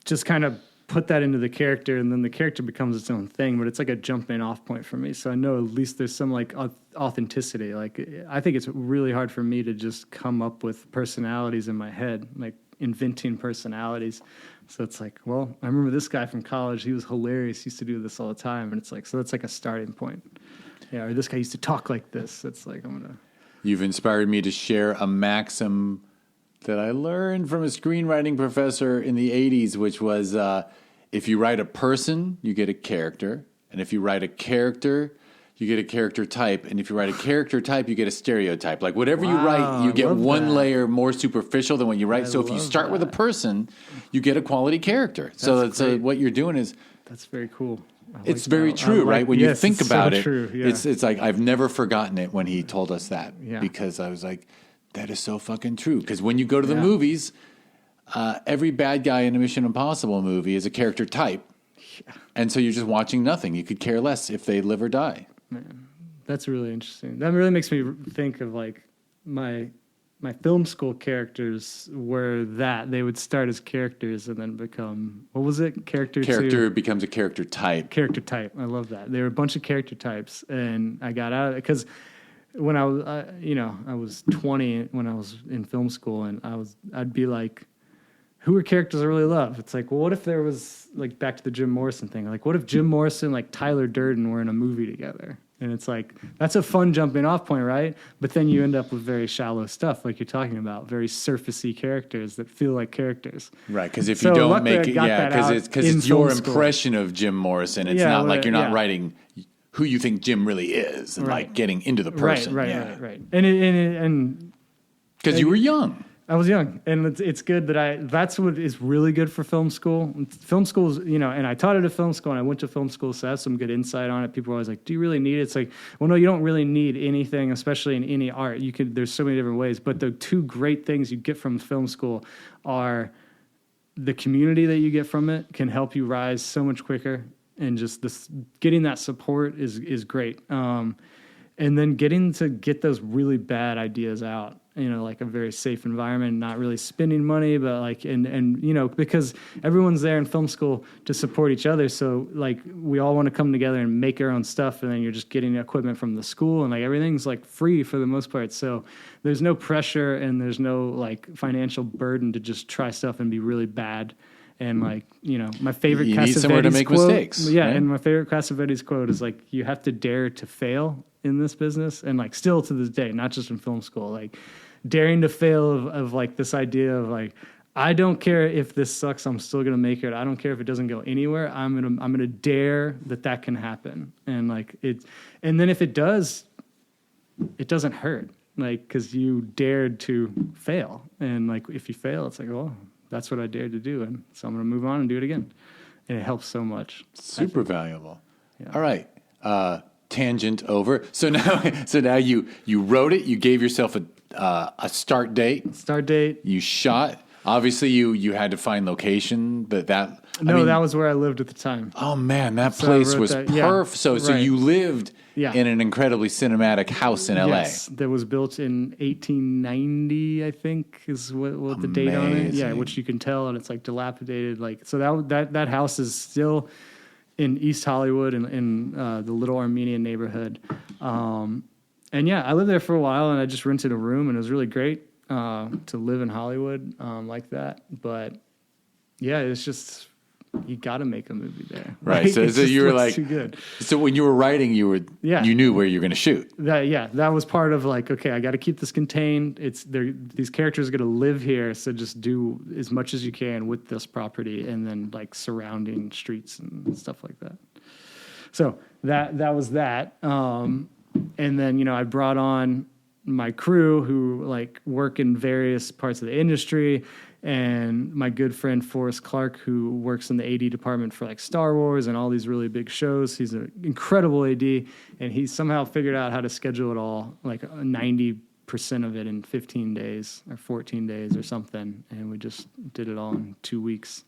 just kind of put that into the character, and then the character becomes its own thing, but it's like a jumping off point for me. So I know at least there's some like authenticity. Like I think it's really hard for me to just come up with personalities in my head, like inventing personalities. So it's like, well, I remember this guy from college. He was hilarious. He used to do this all the time. And it's like, so that's like a starting point. Yeah. Or this guy used to talk like this. It's like, You've inspired me to share a maxim that I learned from a screenwriting professor in the 80s, which was if you write a person, you get a character. And if you write a character, you get a character type. And if you write a character type, you get a stereotype. Like whatever you write, you get one layer more superficial than what you write. So if you start with a person, you get a quality character. So what you're doing is... That's very cool. It's very true, right? When you think about it, yeah. It's like I've never forgotten it when he told us that. Yeah. Because I was like, that is so fucking true. Because when you go to the movies, every bad guy in a Mission Impossible movie is a character type. Yeah. And so you're just watching nothing. You could care less if they live or die. Man, that's really interesting. That really makes me think of like my film school characters were that they would start as characters and then become, what was it? Character becomes a character type. Character type. I love that. There were a bunch of character types, and I got out of it because when I was, I was 20 when I was in film school, and I'd be like who are characters I really love? It's like, well, what if there was like back to the Jim Morrison thing? Like, what if Jim Morrison, like Tyler Durden were in a movie together? And it's like, that's a fun jumping off point, right? But then you end up with very shallow stuff, like you're talking about, very surfacey characters that feel like characters. Right, because if you don't make it, because it's your impression of Jim Morrison. It's not like you're not writing who you think Jim really is and like getting into the person. Right. And because you were young. I was young, and it's good that that's what is really good for film school. Film schools, and I taught at a film school, and I went to film school, so I have some good insight on it. People are always like, do you really need it? It's like, well, no, you don't really need anything, especially in any art. There's so many different ways, but the two great things you get from film school are the community that you get from it can help you rise so much quicker, and just getting that support is great. And then getting to get those really bad ideas out. Like a very safe environment, not really spending money, but like, and because everyone's there in film school to support each other. So like, we all want to come together and make our own stuff. And then you're just getting equipment from the school and like, everything's like free for the most part. So there's no pressure and there's no like financial burden to just try stuff and be really bad. And like, my favorite you need somewhere to make quote, mistakes. Yeah. Right? And my favorite Cassavetes quote is like, you have to dare to fail in this business. And like, still to this day, not just in film school, like, daring to fail of like this idea of like, I don't care if this sucks, I'm still gonna make it. I don't care if it doesn't go anywhere. I'm gonna dare that can happen. And like and then if it does, it doesn't hurt. Like, cause you dared to fail. And like, if you fail, it's like, well, that's what I dared to do. And so I'm gonna move on and do it again. And it helps so much. Super valuable. Yeah. All right. Tangent over. So now you wrote it, you gave yourself a start date. You shot. Obviously, you had to find location, but that was where I lived at the time. Oh man, that place was perfect. Yeah, so you lived in an incredibly cinematic house in LA. Yes, that was built in 1890, I think, is what the date on it. Yeah, which you can tell, and it's like dilapidated. Like so that house is still in East Hollywood in the Little Armenian neighborhood. And yeah, I lived there for a while, and I just rented a room, and it was really great to live in Hollywood like that. But yeah, it's just you got to make a movie there, right? Like, so you were like, too good. So when you were writing, you knew where you were going to shoot. That was part of like, okay, I got to keep this contained. These characters are going to live here, so just do as much as you can with this property, and then like surrounding streets and stuff like that. So that was that. And then, I brought on my crew who like work in various parts of the industry, and my good friend Forrest Clark, who works in the AD department for like Star Wars and all these really big shows. He's an incredible AD, and he somehow figured out how to schedule it all, like 90% of it in 15 days or 14 days or something. And we just did it all in 2 weeks.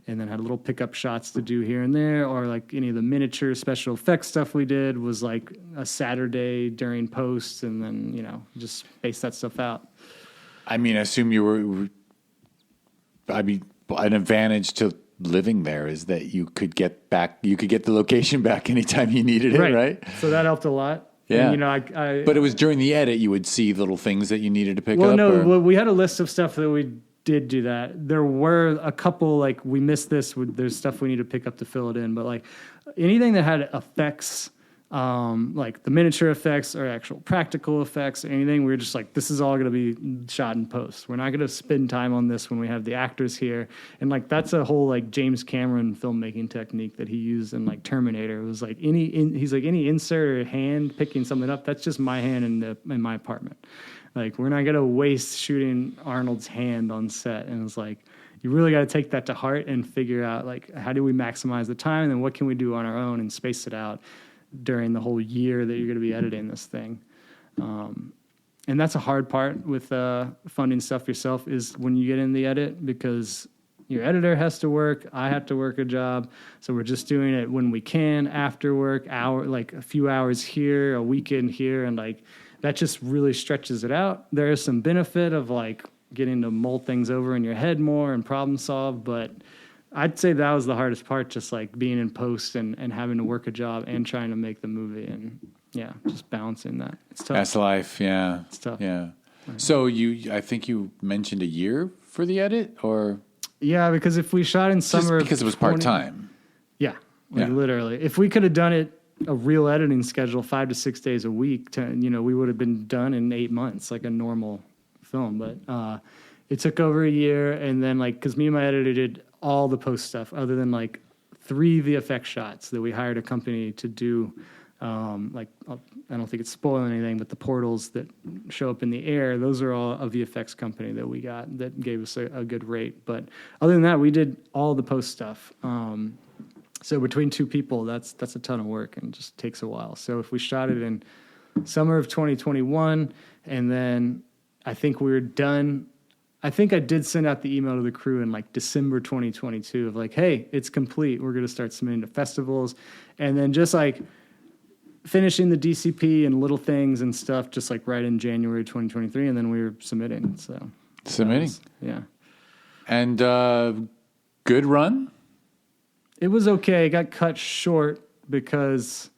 And then had little pickup shots to do here and there, or like any of the miniature special effects stuff we did was like a Saturday during post, and then, just space that stuff out. I mean, I assume an advantage to living there is that you could get the location back anytime you needed it, right? So that helped a lot. Yeah. And, but it was during the edit you would see little things that you needed to pick up? Well, we had a list of stuff that we did do that. There were a couple, like, we missed this. There's stuff we need to pick up to fill it in. But, like, anything that had effects, like the miniature effects or actual practical effects, or anything, we were just like, this is all going to be shot in post. We're not going to spend time on this when we have the actors here. And, like, that's a whole, like, James Cameron filmmaking technique that he used in, like, Terminator. It was like he's like, any insert or hand picking something up, that's just my hand in my apartment. Like, we're not going to waste shooting Arnold's hand on set. And it's like, you really got to take that to heart and figure out, like, how do we maximize the time, and then what can we do on our own and space it out during the whole year that you're going to be editing this thing. And that's a hard part with funding stuff yourself, is when you get in the edit, because your editor has to work, I have to work a job, so we're just doing it when we can, after work, like a few hours here, a weekend here, and like, that just really stretches it out. There is some benefit of like getting to mull things over in your head more and problem solve, but I'd say that was the hardest part, just like being in post and having to work a job and trying to make the movie, and just balancing that. It's tough. That's life, yeah. It's tough. Yeah. Right. So I think you mentioned a year for the edit, or? Yeah, because if we shot in summer, Just because it was part-time. Yeah, literally. If we could have done it a real editing schedule, 5 to 6 days a week, we would have been done in 8 months, like a normal film. But it took over a year, and then because me and my editor did all the post stuff, other than 3 VFX shots that we hired a company to do. I don't think it's spoiling anything, but the portals that show up in the air, those are all a VFX company that we got that gave us a good rate. But other than that, we did all the post stuff. So between 2 people, that's a ton of work and just takes a while. So if we shot it in summer of 2021, and then I think we were done. I think I did send out the email to the crew in December 2022 of hey, it's complete. We're going to start submitting to festivals. And then just finishing the DCP and little things and stuff, just right in January 2023, and then we were submitting. So yeah. And good run. It was okay. It got cut short because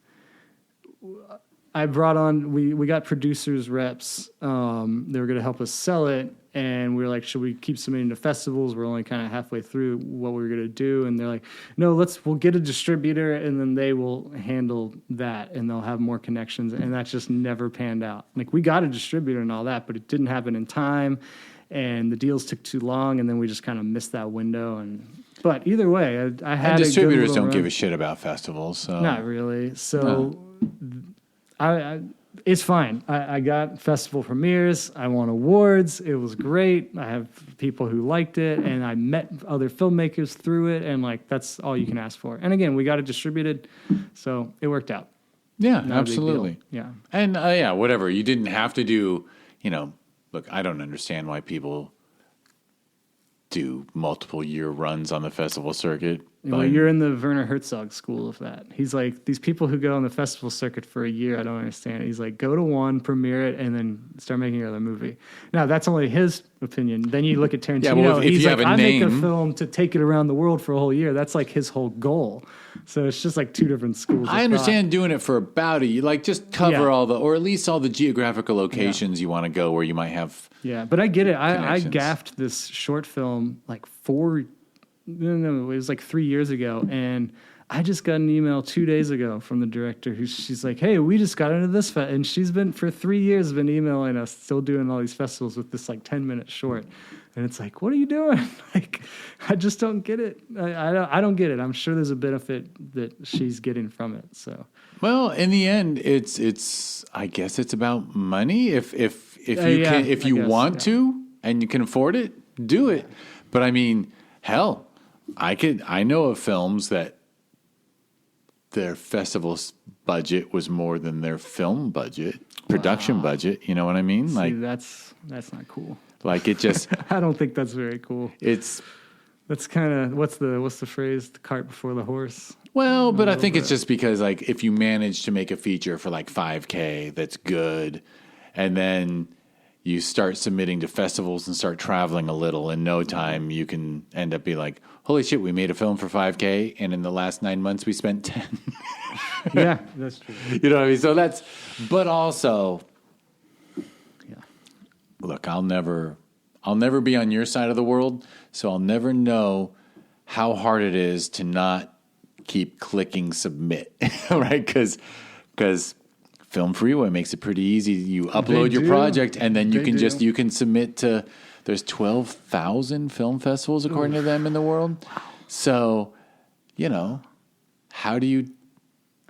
I brought on we got producers reps. They were going to help us sell it. And we were like, should we keep submitting to festivals? We're only kind of halfway through what we were going to do. And they're like, no, we'll get a distributor and then they will handle that and they'll have more connections. And that just never panned out. We got a distributor and all that, but it didn't happen in time. And the deals took too long. And then we just kind of missed that window. But either way, I had and distributors don't run. Give a shit about festivals. So. Not really. So I it's fine. I got festival premieres. I won awards. It was great. I have people who liked it, and I met other filmmakers through it, and that's all you can ask for. And again, we got it distributed, so it worked out. Yeah, absolutely. Yeah. And whatever. You didn't have to do, look, I don't understand why people do multiple year runs on the festival circuit. Well, you're in the Werner Herzog school of that. He's like, these people who go on the festival circuit for a year, I don't understand. He's like, go to one, premiere it, and then start making your other movie. Now, that's only his opinion. Then you look at Tarantino. Yeah, well, if he's you have a make name, a film to take it around the world for a whole year. That's his whole goal. So it's just 2 different schools. I understand doing it for about a year, just cover all or at least all the geographical locations you want to go where you might have. Yeah, but I get it. I gaffed this short film it was 3 years ago, and I just got an email 2 days ago from the director she's like, hey, we just got into this and she's been for 3 years been emailing us, still doing all these festivals with this 10-minute short. And it's what are you doing? I just don't get it. I don't get it. I'm sure there's a benefit that she's getting from it. So, well, in the end, it's I guess it's about money. If you want to and you can afford it, do it. But I mean, hell, I know of films that their festival budget was more than their film budget, production budget. You know what I mean? See, that's not cool. It just. I don't think that's very cool. That's kind of what's the phrase? The cart before the horse. Well, but I think it's just because if you manage to make a feature for $5K, that's good, and then you start submitting to festivals and start traveling a little, in no time you can end up being like, holy shit, we made a film for $5K, and in the last 9 months we spent 10. Yeah, that's true. You know what I mean? So but also, look, I'll never be on your side of the world, so I'll never know how hard it is to not keep clicking submit, right? Because Film Freeway makes it pretty easy. You upload your project, and then you can submit to. There's 12,000 film festivals according to them in the world. So, how do you?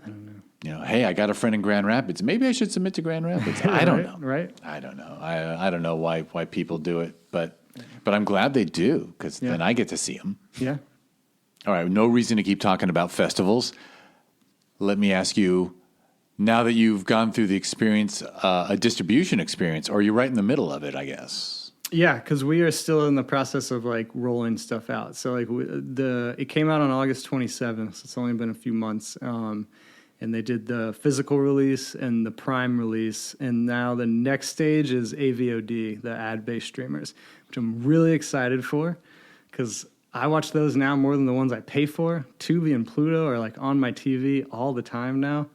I don't know. Hey, I got a friend in Grand Rapids. Maybe I should submit to Grand Rapids. I don't know. Right? I don't know. I don't know why people do it, but I'm glad they do because then I get to see them. Yeah. All right. No reason to keep talking about festivals. Let me ask you. Now that you've gone through the experience, a distribution experience, or are you right in the middle of it, I guess? Yeah, because we are still in the process of rolling stuff out. So it came out on August 27th, so it's only been a few months. And they did the physical release and the Prime release. And now the next stage is AVOD, the ad-based streamers, which I'm really excited for because I watch those now more than the ones I pay for. Tubi and Pluto are on my TV all the time now.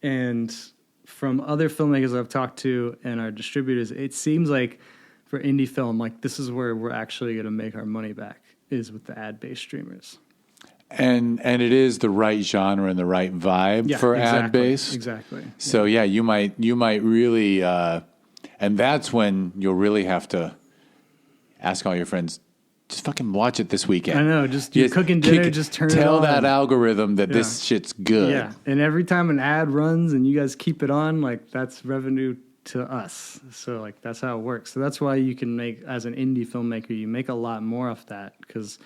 And from other filmmakers I've talked to and our distributors, it seems like for indie film, like this is where we're actually going to make our money back, is with the ad-based streamers. And it is the right genre and the right vibe for ad-based. Exactly. So you might really, and that's when you'll really have to ask all your friends, just fucking watch it this weekend. I know, you're cooking dinner, just turn it on. Tell that algorithm that this shit's good. Yeah, and every time an ad runs and you guys keep it on, like that's revenue to us. So like that's how it works. So that's why you can make, as an indie filmmaker, you make a lot more off that, because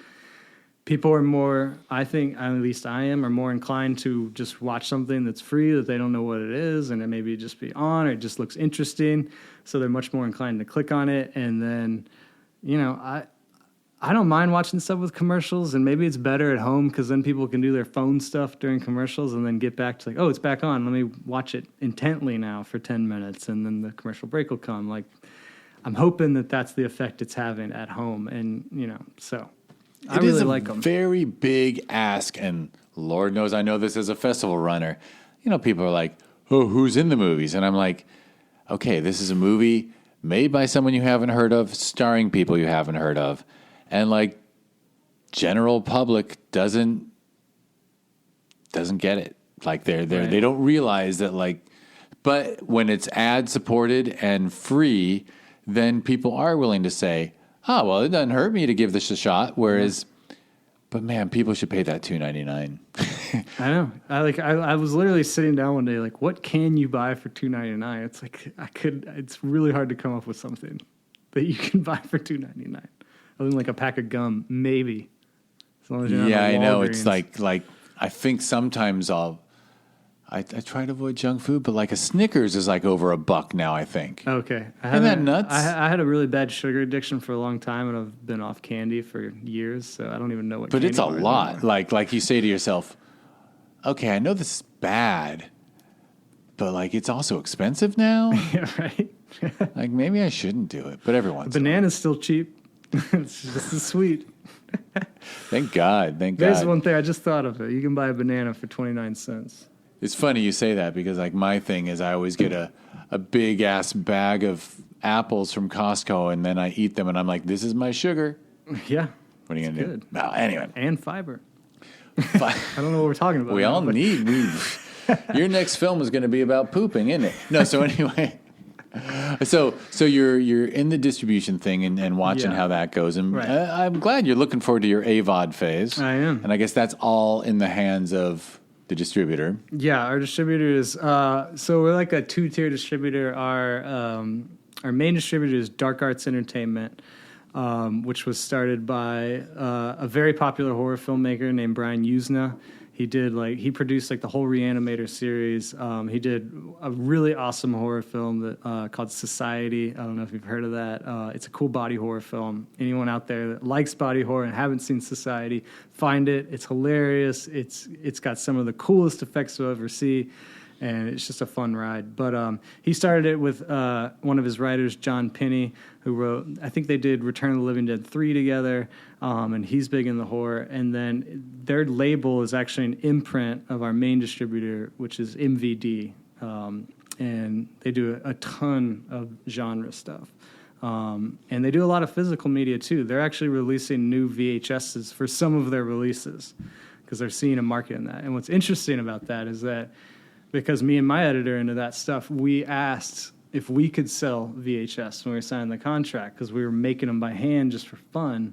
people are more, I think, at least I am, are more inclined to just watch something that's free that they don't know what it is, and it maybe just be on, or it just looks interesting. So they're much more inclined to click on it. And then, I don't mind watching stuff with commercials, and maybe it's better at home because then people can do their phone stuff during commercials and then get back to like, oh, it's back on. Let me watch it intently now for 10 minutes, and then the commercial break will come. Like, I'm hoping that that's the effect it's having at home, and so I really like them. It is a very big ask, and Lord knows I know this as a festival runner. People are like, oh, who's in the movies? And I'm like, okay, this is a movie made by someone you haven't heard of, starring people you haven't heard of. And like general public doesn't get it. Like they don't realize that, like, but when it's ad supported and free, then people are willing to say, oh, well, it doesn't hurt me to give this a shot. Whereas, but man, people should pay that $2.99. I know. I was literally sitting down one day, like, what can you buy for $2.99? It's like, it's really hard to come up with something that you can buy for $2.99. Other than like a pack of gum, maybe. As long as you're not I know. It's like I think sometimes I try to avoid junk food, but like a Snickers is like over $1 now, I think. Okay. Isn't that nuts? I had a really bad sugar addiction for a long time, and I've been off candy for years, so I don't even know what But candy it's a lot. Anymore. Like you say to yourself, okay, I know this is bad, but like it's also expensive now. Yeah, right. Like maybe I shouldn't do it, but every once in a while. Banana's still cheap. It's just as sweet. Thank God. There's one thing I just thought of it. You can buy a banana for 29 cents. It's funny you say that, because like my thing is I always get a big ass bag of apples from Costco, and then I eat them and I'm like, this is my sugar. Yeah. What are you going to do? Well, anyway. And fiber. I don't know what we're talking about. Your next film is going to be about pooping, isn't it? No, so anyway. So you're in the distribution thing and watching how that goes, and I'm glad you're looking forward to your AVOD phase. I am, and I guess that's all in the hands of the distributor. Yeah, our distributor is so we're like a 2-tier distributor. Our main distributor is Dark Arts Entertainment, which was started by a very popular horror filmmaker named Brian Usna. He produced like the whole Reanimator series. He did a really awesome horror film that called Society. I don't know if you've heard of that. It's a cool body horror film. Anyone out there that likes body horror and haven't seen Society, find it. It's hilarious. It's got some of the coolest effects you'll ever see, and it's just a fun ride. But he started it with one of his writers, John Pinney, who wrote, I think they did Return of the Living Dead 3 together, and he's big in the horror. And then their label is actually an imprint of our main distributor, which is MVD, and they do a ton of genre stuff. And they do a lot of physical media, too. They're actually releasing new VHSs for some of their releases because they're seeing a market in that. And what's interesting about that is that because me and my editor into that stuff, we asked if we could sell VHS when we were signing the contract, because we were making them by hand just for fun.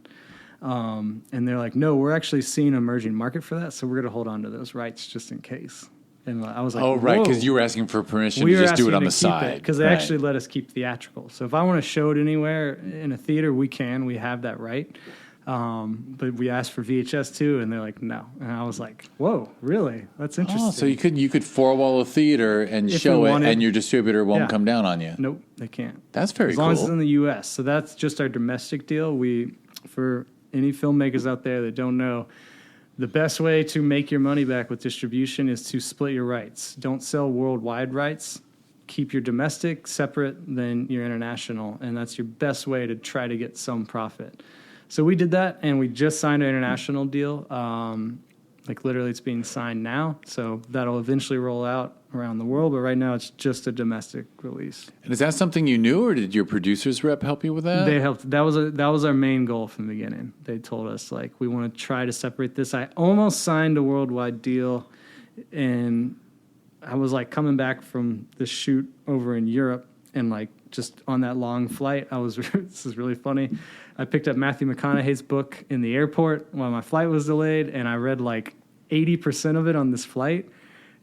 And they're like, no, we're actually seeing an emerging market for that, so we're going to hold on to those rights just in case. And I was like, oh, right, because you were asking for permission to just do it on the side. Because they actually let us keep theatrical. So if I want to show it anywhere in a theater, we can. We have that right. But we asked for VHS too, and they're like, no. And I was like, whoa, really? That's interesting. Oh, so you could four-wall a theater and show it, and your distributor won't come down on you. Nope, they can't. That's very cool. As long as it's in the U.S. So that's just our domestic deal. For any filmmakers out there that don't know, the best way to make your money back with distribution is to split your rights. Don't sell worldwide rights. Keep your domestic separate than your international, and that's your best way to try to get some profit. So we did that, and we just signed an international deal. Like literally it's being signed now. So that'll eventually roll out around the world. But right now it's just a domestic release. And is that something you knew, or did your producer's rep help you with that? They helped. That was our main goal from the beginning. They told us, like, we want to try to separate this. I almost signed a worldwide deal, and I was like coming back from the shoot over in Europe, and like just on that long flight, this is really funny. I picked up Matthew McConaughey's book in the airport while my flight was delayed, and I read like 80% of it on this flight.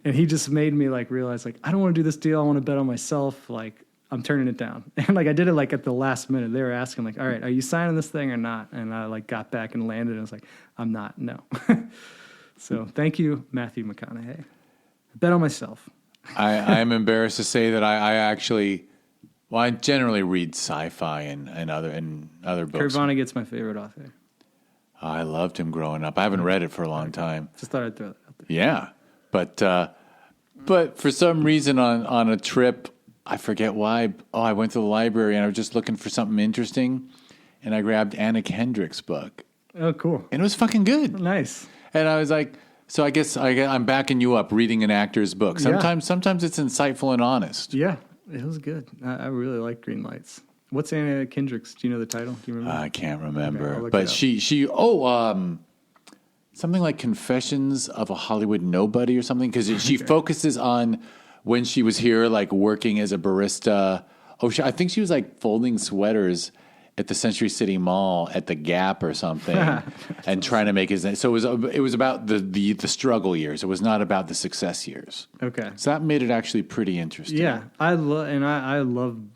And he just made me like realize, like, I don't want to do this deal. I want to bet on myself. Like, I'm turning it down. And like I did it like at the last minute. They were asking like, all right, are you signing this thing or not? And I like got back and landed, and I was like, I'm not, no. So thank you, Matthew McConaughey. Bet on myself. I am embarrassed to say that I actually, well, I generally read sci-fi and other books. Kurt Vonnegut's my favorite author. I loved him growing up. I haven't read it for a long time. Just thought I'd throw that out there. Yeah, but for some reason on a trip, I forget why. Oh, I went to the library and I was just looking for something interesting, and I grabbed Anna Kendrick's book. Oh, cool. And it was fucking good. Nice. And I was like, so I guess I'm backing you up reading an actor's book. Sometimes it's insightful and honest. Yeah, it was good. I really like Green Lights. What's Anna Kendrick's? Do you know the title? Do you remember? I can't remember. Okay, but something like Confessions of a Hollywood Nobody or something, because she focuses on when she was here, like working as a barista. I think she was like folding sweaters at the Century City Mall at the Gap or something, and trying to make his. So it was about the struggle years. It was not about the success years. Okay, so that made it actually pretty interesting. Yeah, I love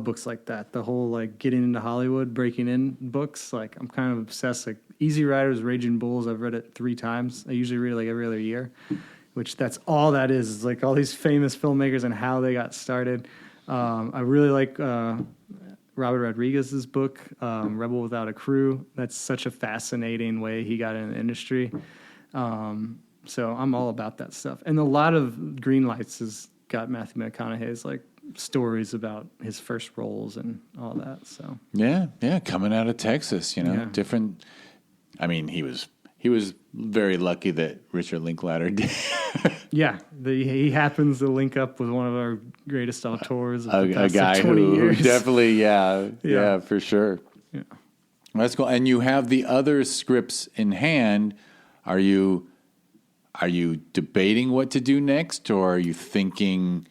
books like that. The whole like getting into Hollywood, breaking in books. Like I'm kind of obsessed. Like Easy Riders, Raging Bulls. I've read it 3 times. I usually read it like every other year, which that's all that is. It's like all these famous filmmakers and how they got started. I really like Robert Rodriguez's book, Rebel Without a Crew. That's such a fascinating way he got in the industry. So I'm all about that stuff. And a lot of Green Lights has got Matthew McConaughey's like stories about his first roles and all that. So yeah, coming out of Texas, different. I mean, he was very lucky that Richard Linklater did. Yeah, he happens to link up with one of our greatest auteurs of the past a guy 20 who years. Definitely, yeah, for sure. Yeah, that's cool. And you have the other scripts in hand. Are you debating what to do next, or are you thinking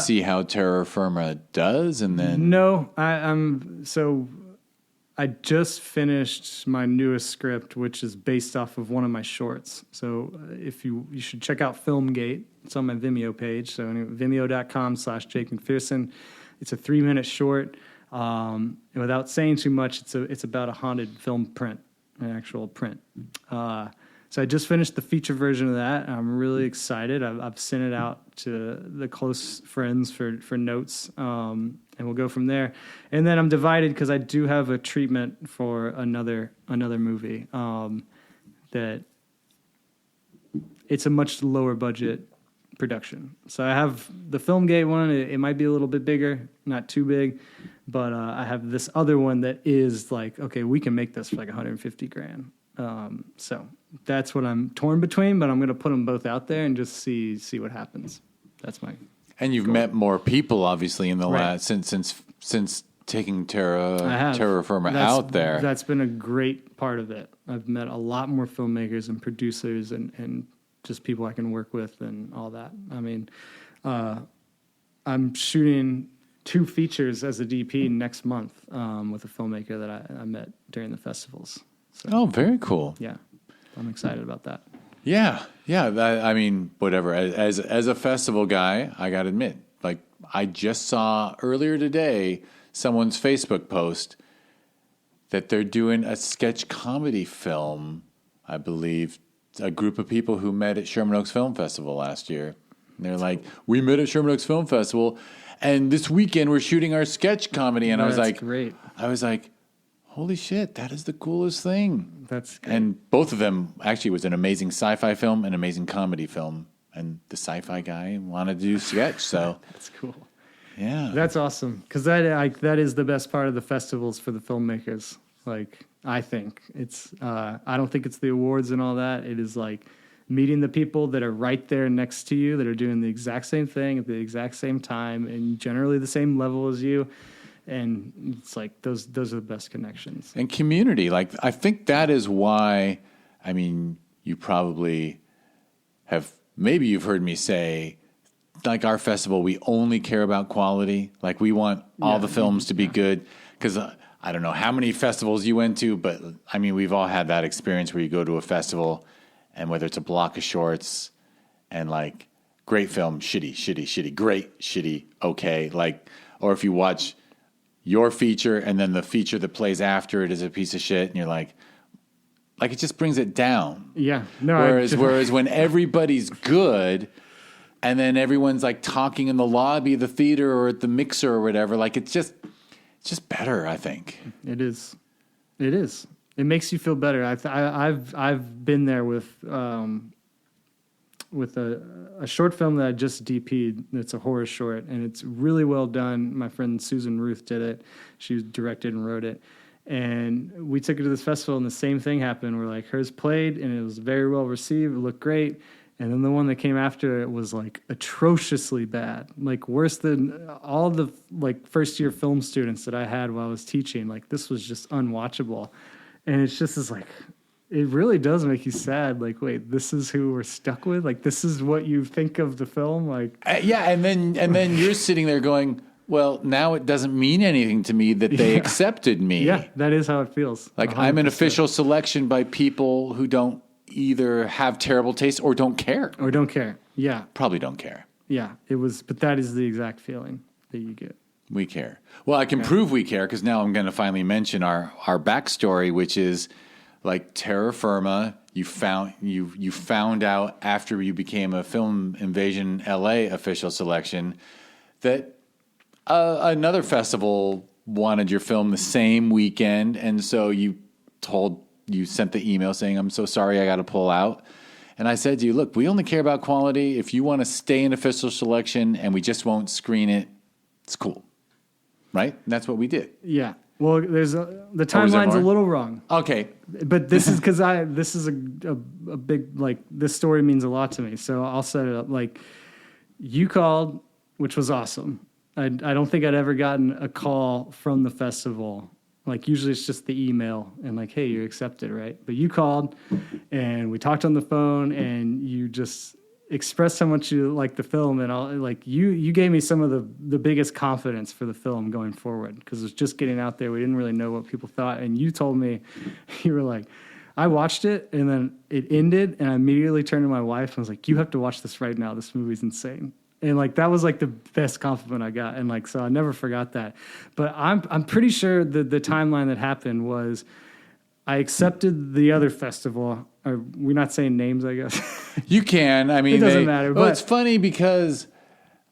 see how Terra Firma does, and then? No, I just finished my newest script, which is based off of one of my shorts. So if you should check out Filmgate. It's on my Vimeo page. So vimeo.com/Jake Macpherson. It's a 3-minute short. And without saying too much, it's about a haunted film print, an actual print. So I just finished the feature version of that. I'm really excited. I've sent it out to the close friends for notes, and we'll go from there. And then I'm divided because I do have a treatment for another movie that it's a much lower budget production. So I have the Filmgate one. It might be a little bit bigger, not too big, but I have this other one that is like, okay, we can make this for like $150,000. So that's what I'm torn between, but I'm going to put them both out there and just see what happens. That's my. And you've met more people, obviously, in the last since taking Terra Firma out there. That's been a great part of it. I've met a lot more filmmakers and producers and just people I can work with and all that. I mean, I'm shooting 2 features as a DP next month with a filmmaker that I met during the festivals. So, oh, very cool. Yeah, I'm excited about that. Yeah. I mean, whatever. As a festival guy, I got to admit, like I just saw earlier today someone's Facebook post that they're doing a sketch comedy film. I believe a group of people who met at Sherman Oaks Film Festival last year. And they're like, we met at Sherman Oaks Film Festival, and this weekend we're shooting our sketch comedy. And I was like, great. I was like, holy shit, that is the coolest thing. That's great. And both of them actually was an amazing sci-fi film and amazing comedy film. And the sci-fi guy wanted to do sketch, so. That's cool. Yeah. That's awesome. Because that is the best part of the festivals for the filmmakers. Like, I think it's. I don't think it's the awards and all that. It is like meeting the people that are right there next to you, that are doing the exact same thing at the exact same time and generally the same level as you. And it's like those are the best connections. And community. Like, I think that is why, I mean, you probably have, maybe you've heard me say, like our festival, we only care about quality. Like, we want all the films to be good. Because I don't know how many festivals you went to, but I mean, we've all had that experience where you go to a festival and whether it's a block of shorts and like great film, shitty, great, shitty, okay. Like, or if you watch your feature and then the feature that plays after it is a piece of shit and you're like it just brings it down. Yeah. No. Whereas when everybody's good and then everyone's like talking in the lobby of the theater or at the mixer or whatever, like it's just better, I think. It is. It makes you feel better. I've been there with a short film that I just DP'd. It's a horror short, and it's really well done. My friend Susan Ruth did it. She directed and wrote it. And we took it to this festival, and the same thing happened. We're like, hers played, and it was very well received. It looked great. And then the one that came after it was like atrociously bad, like worse than all the like first year film students that I had while I was teaching. Like this was just unwatchable. And it's just this like, it really does make you sad. Like, wait, this is who we're stuck with? Like, this is what you think of the film? Like, yeah. And then you're sitting there going, well, now it doesn't mean anything to me that they accepted me. Yeah, that is how it feels. Like 100%. I'm an official selection by people who don't either have terrible taste or don't care. Yeah. Probably don't care. Yeah, it was, but that is the exact feeling that you get. We care. Well, I can prove we care because now I'm going to finally mention our backstory, which is like Terror Firma. You found out after you became a Film Invasion LA official selection that another festival wanted your film the same weekend, and so you sent the email saying, "I'm so sorry, I got to pull out." And I said to you, "Look, we only care about quality. If you want to stay in official selection and we just won't screen it, it's cool." Right? And that's what we did. Yeah. Well, the timeline's a little wrong. Okay. But this is because this is a big, like, this story means a lot to me. So I'll set it up. Like, you called, which was awesome. I don't think I'd ever gotten a call from the festival. Like, usually it's just the email and like, hey, you're accepted, right? But you called and we talked on the phone and you just expressed how much you like the film, and you gave me some of the biggest confidence for the film going forward because it was just getting out there. We didn't really know what people thought, and you told me, you were like, I watched it and then it ended, and I immediately turned to my wife and was like, you have to watch this right now. This movie's insane. And like that was like the best compliment I got, and like so I never forgot that. But I'm pretty sure the timeline that happened was I accepted the other festival. Are we not saying names, I guess? You can. I mean, it doesn't matter. Well, but it's funny because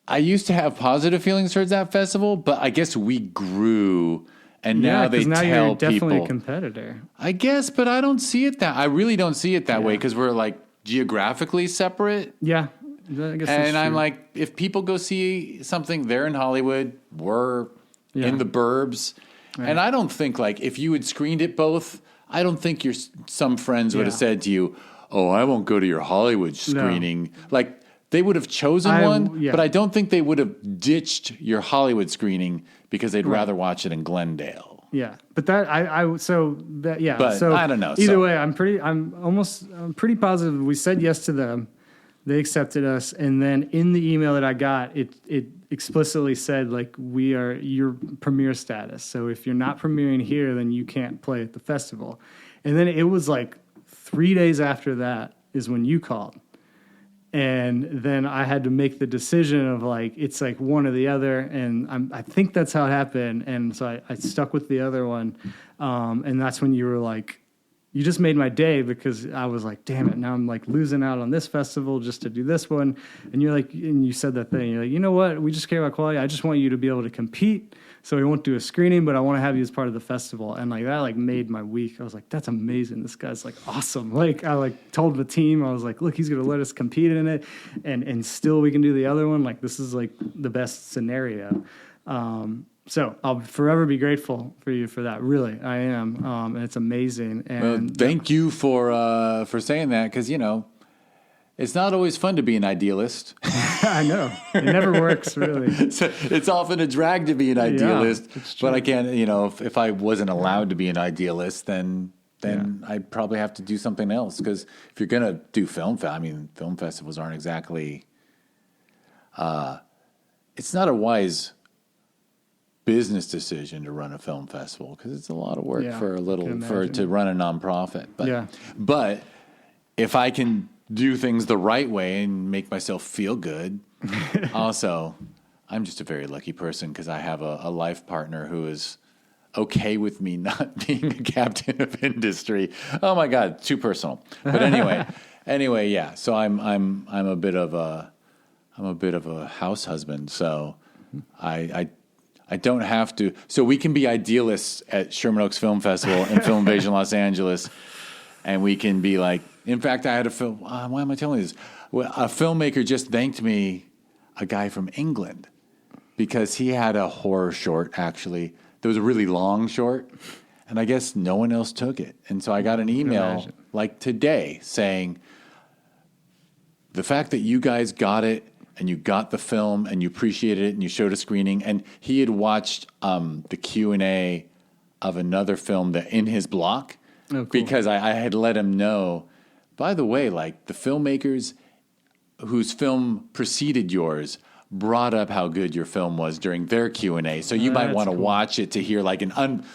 I used to have positive feelings towards that festival, but I guess we grew, and now they now tell you're definitely people. A competitor. I guess, but I don't see it I really don't see it that way because we're like geographically separate. Yeah. I guess and I'm like, if people go see something, they're in Hollywood, we're in the burbs. Right. And I don't think like if you had screened it both, I don't think some friends would have said to you, "Oh, I won't go to your Hollywood screening." No. Like they would have chosen one, but I don't think they would have ditched your Hollywood screening because they'd rather watch it in Glendale. Yeah, but that But so I don't know. Either way, I'm pretty positive we said yes to them. They accepted us, and then in the email that I got, it explicitly said like we are your premiere status. So if you're not premiering here, then you can't play at the festival. And then it was like 3 days after that is when you called, and then I had to make the decision of like it's like one or the other, and I think that's how it happened. And so I stuck with the other one, and that's when you were like. You just made my day because I was like, damn it, now I'm like losing out on this festival just to do this one. And you're like, and you said that thing, you're like, you know what? We just care about quality. I just want you to be able to compete. So we won't do a screening, but I want to have you as part of the festival. And like that like made my week. I was like, that's amazing. This guy's like awesome. Like I like told the team, I was like, look, he's going to let us compete in it. And still we can do the other one. Like this is like the best scenario. So I'll forever be grateful for you for that. Really, I am. And it's amazing. And well, thank you for saying that, because, it's not always fun to be an idealist. I know. It never works, really. So it's often a drag to be an idealist. Yeah, it's true. But I can't, if I wasn't allowed to be an idealist, then I'd probably have to do something else. Because if you're going to do film festivals aren't exactly, it's not a wise business decision to run a film festival, because it's a lot of work to run a nonprofit. But if I can do things the right way and make myself feel good, also, I'm just a very lucky person, because I have a life partner who is okay with me not being a captain of industry. Oh my God, too personal. But anyway, yeah. So I'm a bit of a house husband. So I don't have to. So we can be idealists at Sherman Oaks Film Festival and Film Invasion Los Angeles, and we can be like. In fact, I had a film. Why am I telling you this? Well, a filmmaker just thanked me, a guy from England, because he had a horror short. Actually, there was a really long short, and I guess no one else took it. And so I got an email like today saying, the fact that you guys got it, and you got the film, and you appreciated it, and you showed a screening, and he had watched the Q&A of another film that in his block, because I had let him know, by the way, like the filmmakers whose film preceded yours brought up how good your film was during their Q&A. So you might want to watch it to hear like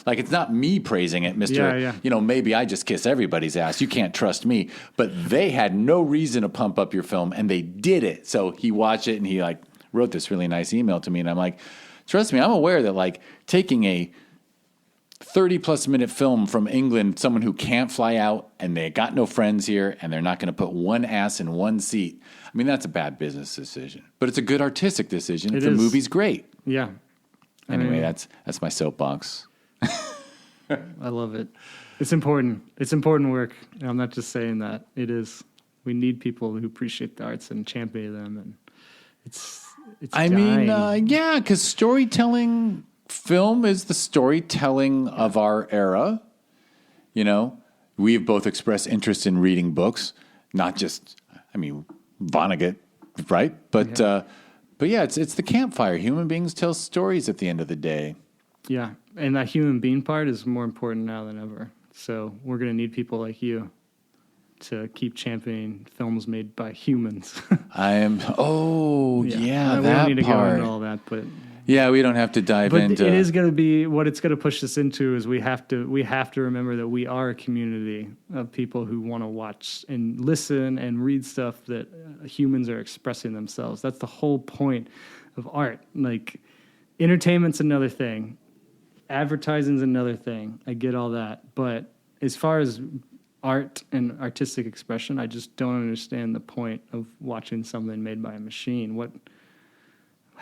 like it's not me praising it, Mr. Maybe I just kiss everybody's ass. You can't trust me. But they had no reason to pump up your film, and they did it. So he watched it, and he like wrote this really nice email to me, and I'm like, trust me, I'm aware that like taking a 30-plus minute film from England, someone who can't fly out, and they got no friends here, and they're not going to put one ass in one seat. I mean, that's a bad business decision, but it's a good artistic decision. The movie's great. Yeah. Anyway, that's my soapbox. I love it. It's important. It's important work. And I'm not just saying that. It is. We need people who appreciate the arts and champion them, and it's. Because storytelling. Film is the storytelling of our era. We've both expressed interest in reading books, not just, Vonnegut, right? But it's the campfire. Human beings tell stories at the end of the day. Yeah, and that human being part is more important now than ever. So we're going to need people like you to keep championing films made by humans. I am. Oh, yeah, we that don't need to part. go into all that, but. Yeah, we don't have to dive into. But it is going to be what it's going to push us into. Is we have to remember that we are a community of people who want to watch and listen and read stuff that humans are expressing themselves. That's the whole point of art. Like, entertainment's another thing, advertising's another thing. I get all that, but as far as art and artistic expression, I just don't understand the point of watching something made by a machine.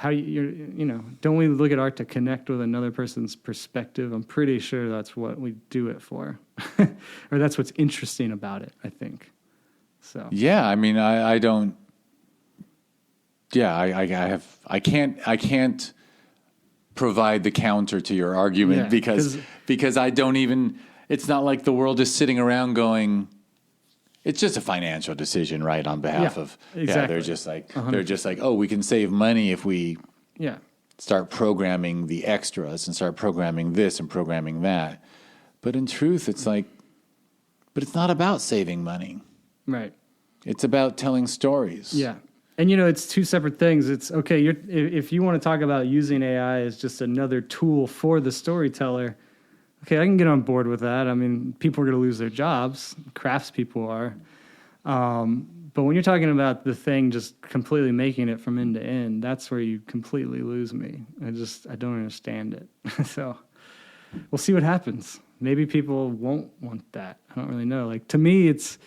Don't we look at art to connect with another person's perspective? I'm pretty sure that's what we do it for, or that's what's interesting about it, I think. So yeah, I don't. Yeah, I can't provide the counter to your argument because I don't even. It's not like the world is sitting around going. It's just a financial decision, right? On behalf of exactly. They're just like, oh, we can save money if we Yeah. Start programming the extras and start programming this and programming that. But in truth, it's like, but it's not about saving money. Right. It's about telling stories. Yeah. And, you know, it's two separate things. It's, okay, if you want to talk about using AI as just another tool for the storyteller, okay, I can get on board with that. I mean, people are going to lose their jobs. Craftspeople are. But when you're talking about the thing just completely making it from end to end, that's where you completely lose me. I don't understand it. So we'll see what happens. Maybe people won't want that. I don't really know. Like, to me, it's,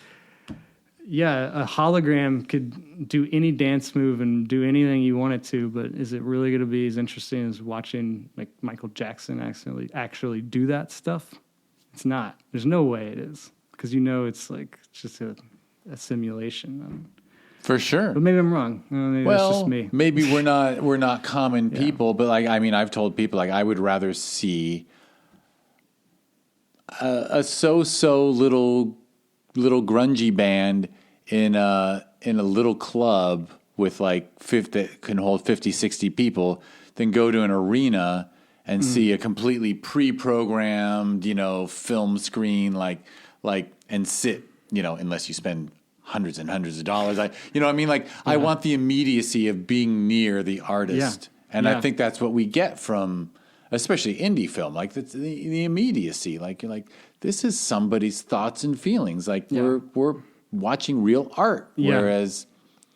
yeah, a hologram could do any dance move and do anything you want it to, but is it really going to be as interesting as watching like Michael Jackson actually do that stuff? It's not. There's no way it is, because you know it's like just a simulation. For sure. But maybe I'm wrong. Maybe that's just me. Maybe we're not common people, but like, I mean, I've told people like I would rather see a so-so little grungy band in a little club with like 50 that can hold 50, 60 people than go to an arena and see a completely pre-programmed, film screen like and sit, unless you spend hundreds and hundreds of dollars. I want the immediacy of being near the artist. Yeah. And I think that's what we get from especially indie film. Like the immediacy. Like this is somebody's thoughts and feelings. Like we're watching real art. Yeah. Whereas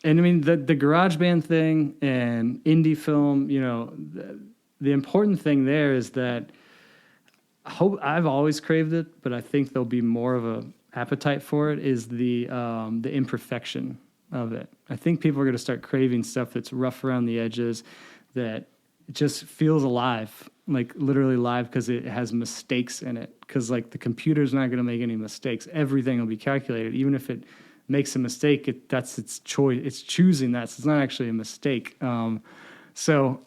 and I mean the garage band thing and indie film, the important thing there is that I've always craved it, but I think there'll be more of a appetite for it is the imperfection of it. I think people are going to start craving stuff that's rough around the edges, that it just feels alive, like literally live because it has mistakes in it. Because like the computer's not going to make any mistakes. Everything will be calculated. Even if it makes a mistake, that's its choice. It's choosing that. So it's not actually a mistake. So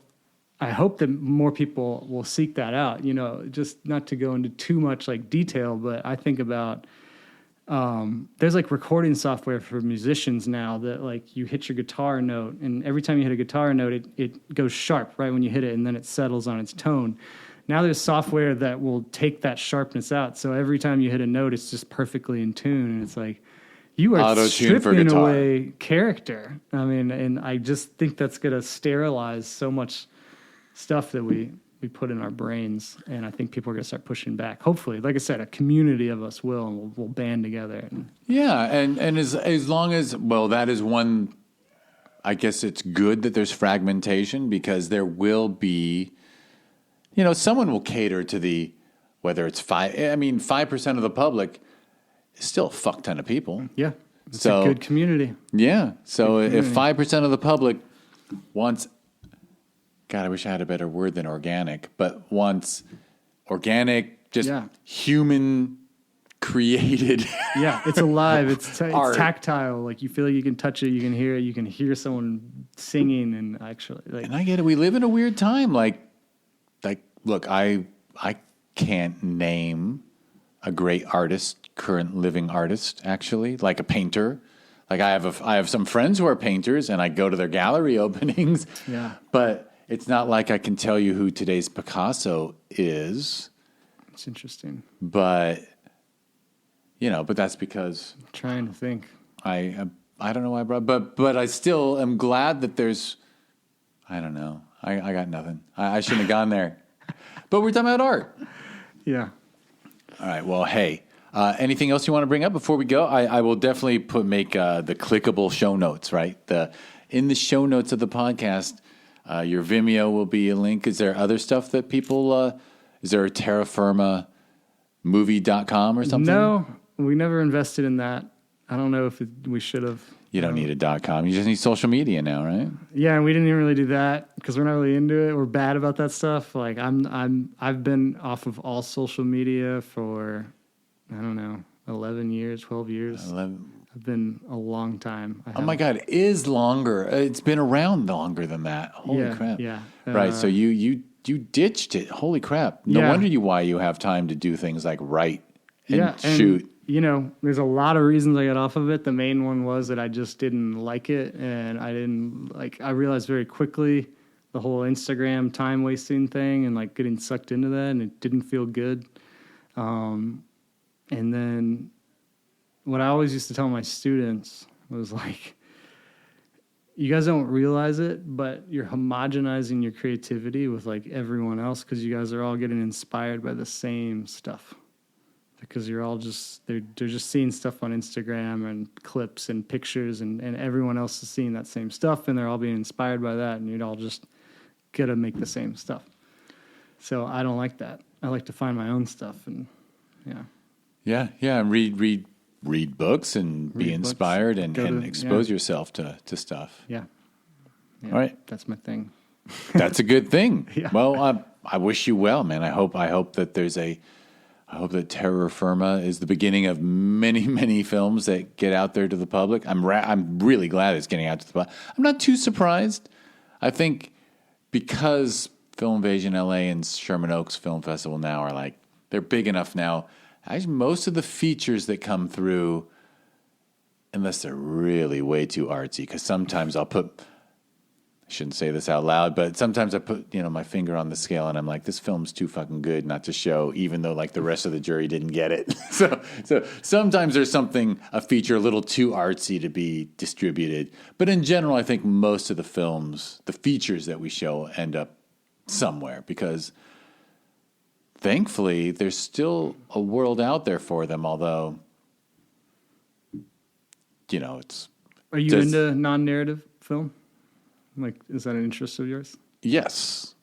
I hope that more people will seek that out. Just not to go into too much like detail, but I think about there's like recording software for musicians now that like you hit your guitar note and every time you hit a guitar note, it goes sharp right when you hit it and then it settles on its tone. Now there's software that will take that sharpness out. So every time you hit a note, it's just perfectly in tune. And it's like, you are stripping away character. I mean, and I just think that's going to sterilize so much stuff that we put in our brains, and I think people are going to start pushing back. Hopefully, like I said, a community of us will, and we'll band together. And as long as, well, that is one, I guess it's good that there's fragmentation because there will be, someone will cater to whether it's 5% of the public is still a fuck ton of people. Yeah. It's a good community. Yeah. So if 5% of the public wants, God, I wish I had a better word than organic, but wants organic, just human created. Yeah, it's alive. It's tactile. Like you feel like you can touch it, you can hear it, you can hear someone singing, and actually, like. And I get it. We live in a weird time. Like, look, I can't name a great artist, current living artist, actually, like a painter. Like I have some friends who are painters, and I go to their gallery openings. Yeah, but. It's not like I can tell you who today's Picasso is. It's interesting. But, but that's because... I'm trying to think. I don't know why I brought... But I still am glad that there's... I don't know. I got nothing. I shouldn't have gone there. But we're talking about art. Yeah. All right. Well, hey. Anything else you want to bring up before we go? I will definitely make the clickable show notes, right? In the show notes of the podcast... your Vimeo will be a link. Is there other stuff that people, is there a terraformamovie.com or something? No, we never invested in that. I don't know if we should have. You don't need a .com. You just need social media now, right? Yeah, and we didn't even really do that because we're not really into it. We're bad about that stuff. Like I've been off of all social media for, 11 years, 12 years. 11. I've been a long time. Oh my God, it is longer. It's been around longer than that. Holy crap. Yeah. Right. So you ditched it. Holy crap. No wonder why you have time to do things like write and shoot. There's a lot of reasons I got off of it. The main one was that I just didn't like it. And I realized very quickly the whole Instagram time wasting thing and like getting sucked into that. And it didn't feel good. And then what I always used to tell my students was like, you guys don't realize it, but you're homogenizing your creativity with like everyone else because you guys are all getting inspired by the same stuff. Because you're all they're just seeing stuff on Instagram and clips and pictures and everyone else is seeing that same stuff and they're all being inspired by that and you'd all just get to make the same stuff. So I don't like that. I like to find my own stuff and Yeah, and read books and be inspired and expose yourself to stuff. Yeah. All right. That's my thing. That's a good thing. Yeah. Well, I wish you well, man. I hope that there's I hope that Terror Firma is the beginning of many, many films that get out there to the public. I'm really glad it's getting out to the public. I'm not too surprised. I think because Film Invasion LA and Sherman Oaks Film Festival now are like, they're big enough now. Actually, most of the features that come through, unless they're really way too artsy, because sometimes I'll put... I shouldn't say this out loud, but sometimes I put, my finger on the scale and I'm like, this film's too fucking good not to show, even though like the rest of the jury didn't get it. So sometimes there's a feature a little too artsy to be distributed. But in general, I think most of the films, the features that we show end up somewhere because thankfully there's still a world out there for them. Although, it's. Are you into non-narrative film? Like, is that an interest of yours? Yes.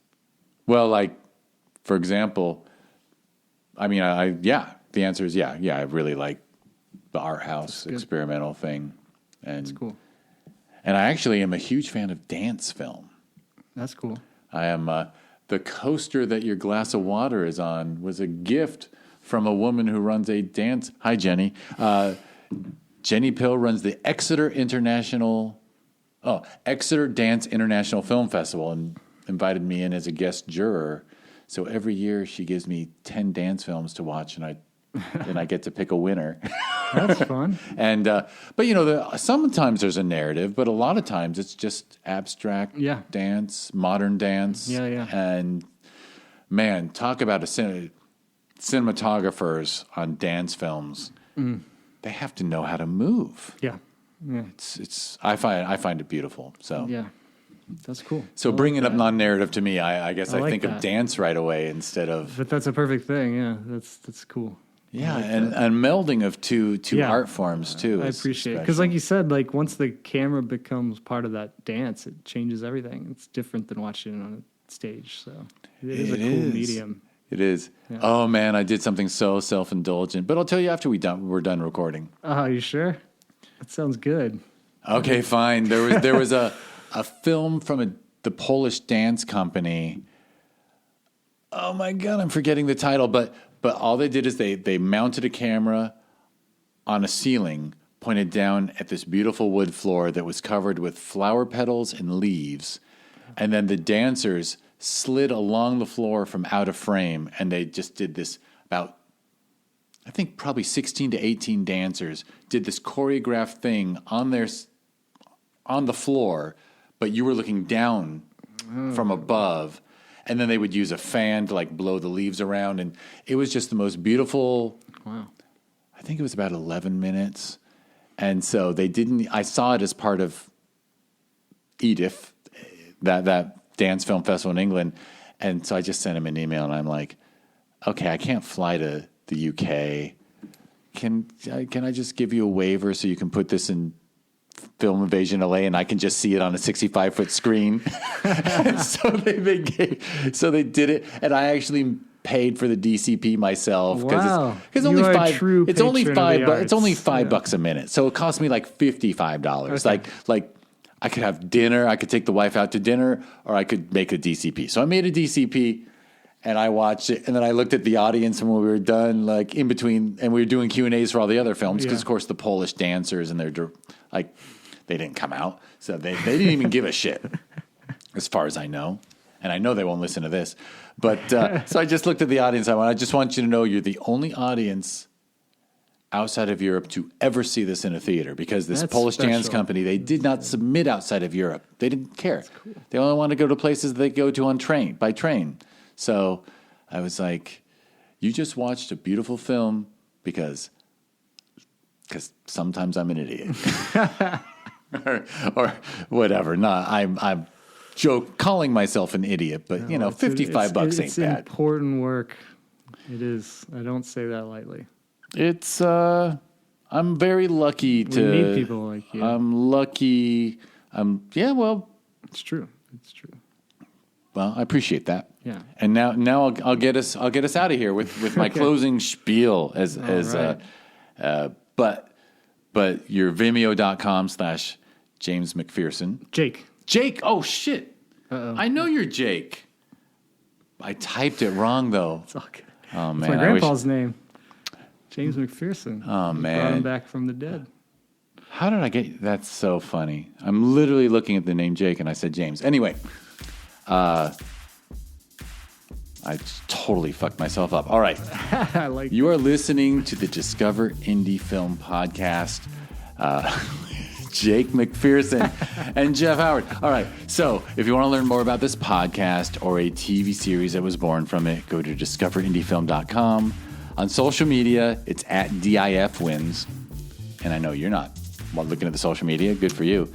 Well, like, for example, I mean, the answer is yeah. I really like the art house experimental thing. And that's cool. And I actually am a huge fan of dance film. That's cool. I am, the coaster that your glass of water is on was a gift from a woman who runs a dance. Hi, Jenny. Jenny Pill runs the Exeter Dance International Film Festival and invited me in as a guest juror. So every year she gives me 10 dance films to watch, and I get to pick a winner. That's fun. And but sometimes there's a narrative, but a lot of times it's just abstract dance, modern dance. Yeah. And man, talk about cinematographers on dance films. Mm. They have to know how to move. Yeah. It's I find it beautiful. So yeah, that's cool. So bringing up non-narrative to me, I guess I think of dance right away instead of. But that's a perfect thing. Yeah, that's cool. Yeah, and melding of two art forms too. I appreciate it because, like you said, like once the camera becomes part of that dance, it changes everything. It's different than watching it on a stage. So it is a cool medium. It is. Yeah. Oh man, I did something so self-indulgent. But I'll tell you after we're done recording. Oh, you sure? That sounds good. Okay, fine. There was a film from the Polish dance company. Oh my God, I'm forgetting the title. But all they did is they mounted a camera on a ceiling, pointed down at this beautiful wood floor that was covered with flower petals and leaves, and then the dancers slid along the floor from out of frame, and they just did this about. I think probably 16 to 18 dancers did this choreographed thing on the floor, but you were looking down from above, and then they would use a fan to like blow the leaves around, and it was just the most beautiful. Wow. I think it was about 11 minutes, and so they didn't. I saw it as part of Edith, that dance film festival in England, and so I just sent him an email, and I'm like, okay, I can't fly to the UK. Can I just give you a waiver so you can put this in Film Invasion LA and I can just see it on a 65-foot screen? so they did it, and I actually paid for the DCP myself because it's only $5. It's only $5 a minute, so it cost me like $55. Okay. Like I could have dinner, I could take the wife out to dinner, or I could make a DCP. So I made a DCP. And I watched it, and then I looked at the audience, and when we were done, like in between, and we were doing Q&As for all the other films, because of course the Polish dancers and they didn't come out, so they didn't even give a shit, as far as I know, and I know they won't listen to this. But so I just looked at the audience. I just want you to know you're the only audience outside of Europe to ever see this in a theater, because this Polish dance company, they did not submit outside of Europe. They didn't care. Cool. They only want to go to places they go to by train. So I was like, you just watched a beautiful film because sometimes I'm an idiot. or whatever. No, I'm calling myself an idiot, but $55 ain't bad. It's important work. It is. I don't say that lightly. It's I'm very lucky to meet people like you. I'm lucky. It's true. Well, I appreciate that. Yeah. And now I'll get us out of here with my closing spiel but your Vimeo.com/James Macpherson. Jake. Oh shit. Uh-oh. I know you're Jake. I typed it wrong though. It's all good. Oh, man. That's my grandpa's name. James Macpherson. Oh, man. Brought him back from the dead. How did I get... That's so funny. I'm literally looking at the name Jake, and I said James. Anyway, I totally fucked myself up. All right. I like You are listening to the Discover Indie Film Podcast. Jake Macpherson and Jeff Howard. All right. So if you want to learn more about this podcast or a TV series that was born from it, go to discoverindiefilm.com. On social media, it's at DIFwins. And I know you're not looking at the social media. Good for you.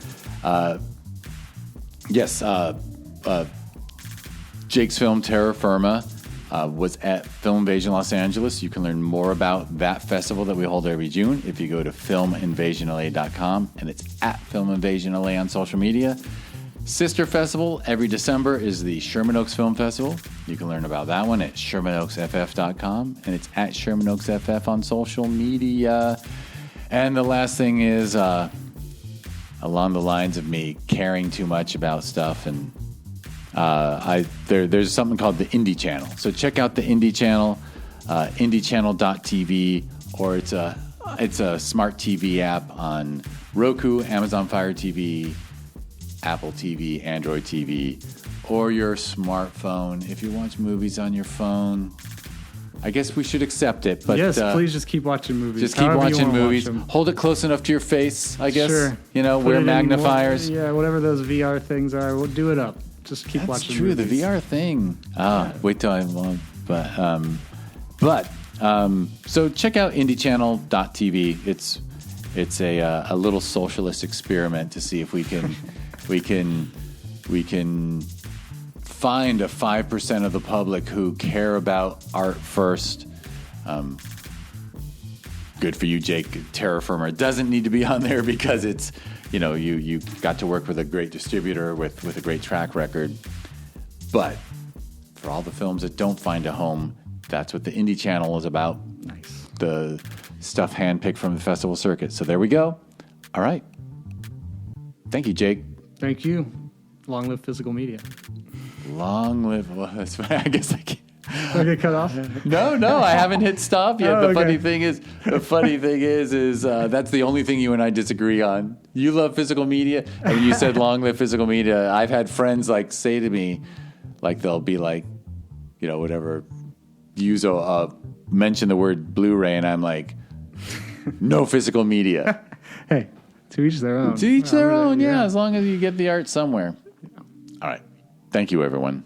Jake's film, Terror Firma, was at Film Invasion Los Angeles. You can learn more about that festival that we hold every June if you go to filminvasionla.com, and it's at Film Invasion LA on social media. Sister festival every December is the Sherman Oaks Film Festival. You can learn about that one at shermanoaksff.com, and it's at Sherman Oaks FF on social media. And the last thing is along the lines of me caring too much about stuff, and there's something called the Indie Channel. So check out the Indie Channel, indiechannel.tv, or it's a smart TV app on Roku, Amazon Fire TV, Apple TV, Android TV, or your smartphone. If you watch movies on your phone, I guess we should accept it. But yes, please just keep watching movies. Just keep watching movies. Hold it close enough to your face, I guess. Sure. Wear magnifiers. Whatever those VR things are, we'll do it up. Just keep watching. That's true. Movies. The VR thing. Wait till I won't. So check out indiechannel.tv. It's a little socialist experiment to see if we can find a 5% of the public who care about art first. Good for you, Jake. Terror Firma doesn't need to be on there because it's, you got to work with a great distributor with a great track record. But for all the films that don't find a home, that's what the Indie Channel is about. Nice. The stuff handpicked from the festival circuit. So there we go. All right. Thank you, Jake. Thank you. Long live physical media. Long live... Well, that's fine. I guess I can't. Do I get cut off? No, I haven't hit stop yet. Oh, the okay. funny thing is that's the only thing you and I disagree on. You love physical media, and you said long live physical media. I've had friends say to me, they'll be whatever, mention the word Blu-ray, and I'm like, no physical media. Hey, to each their own. To each their own, yeah, as long as you get the art somewhere. All right. Thank you, everyone.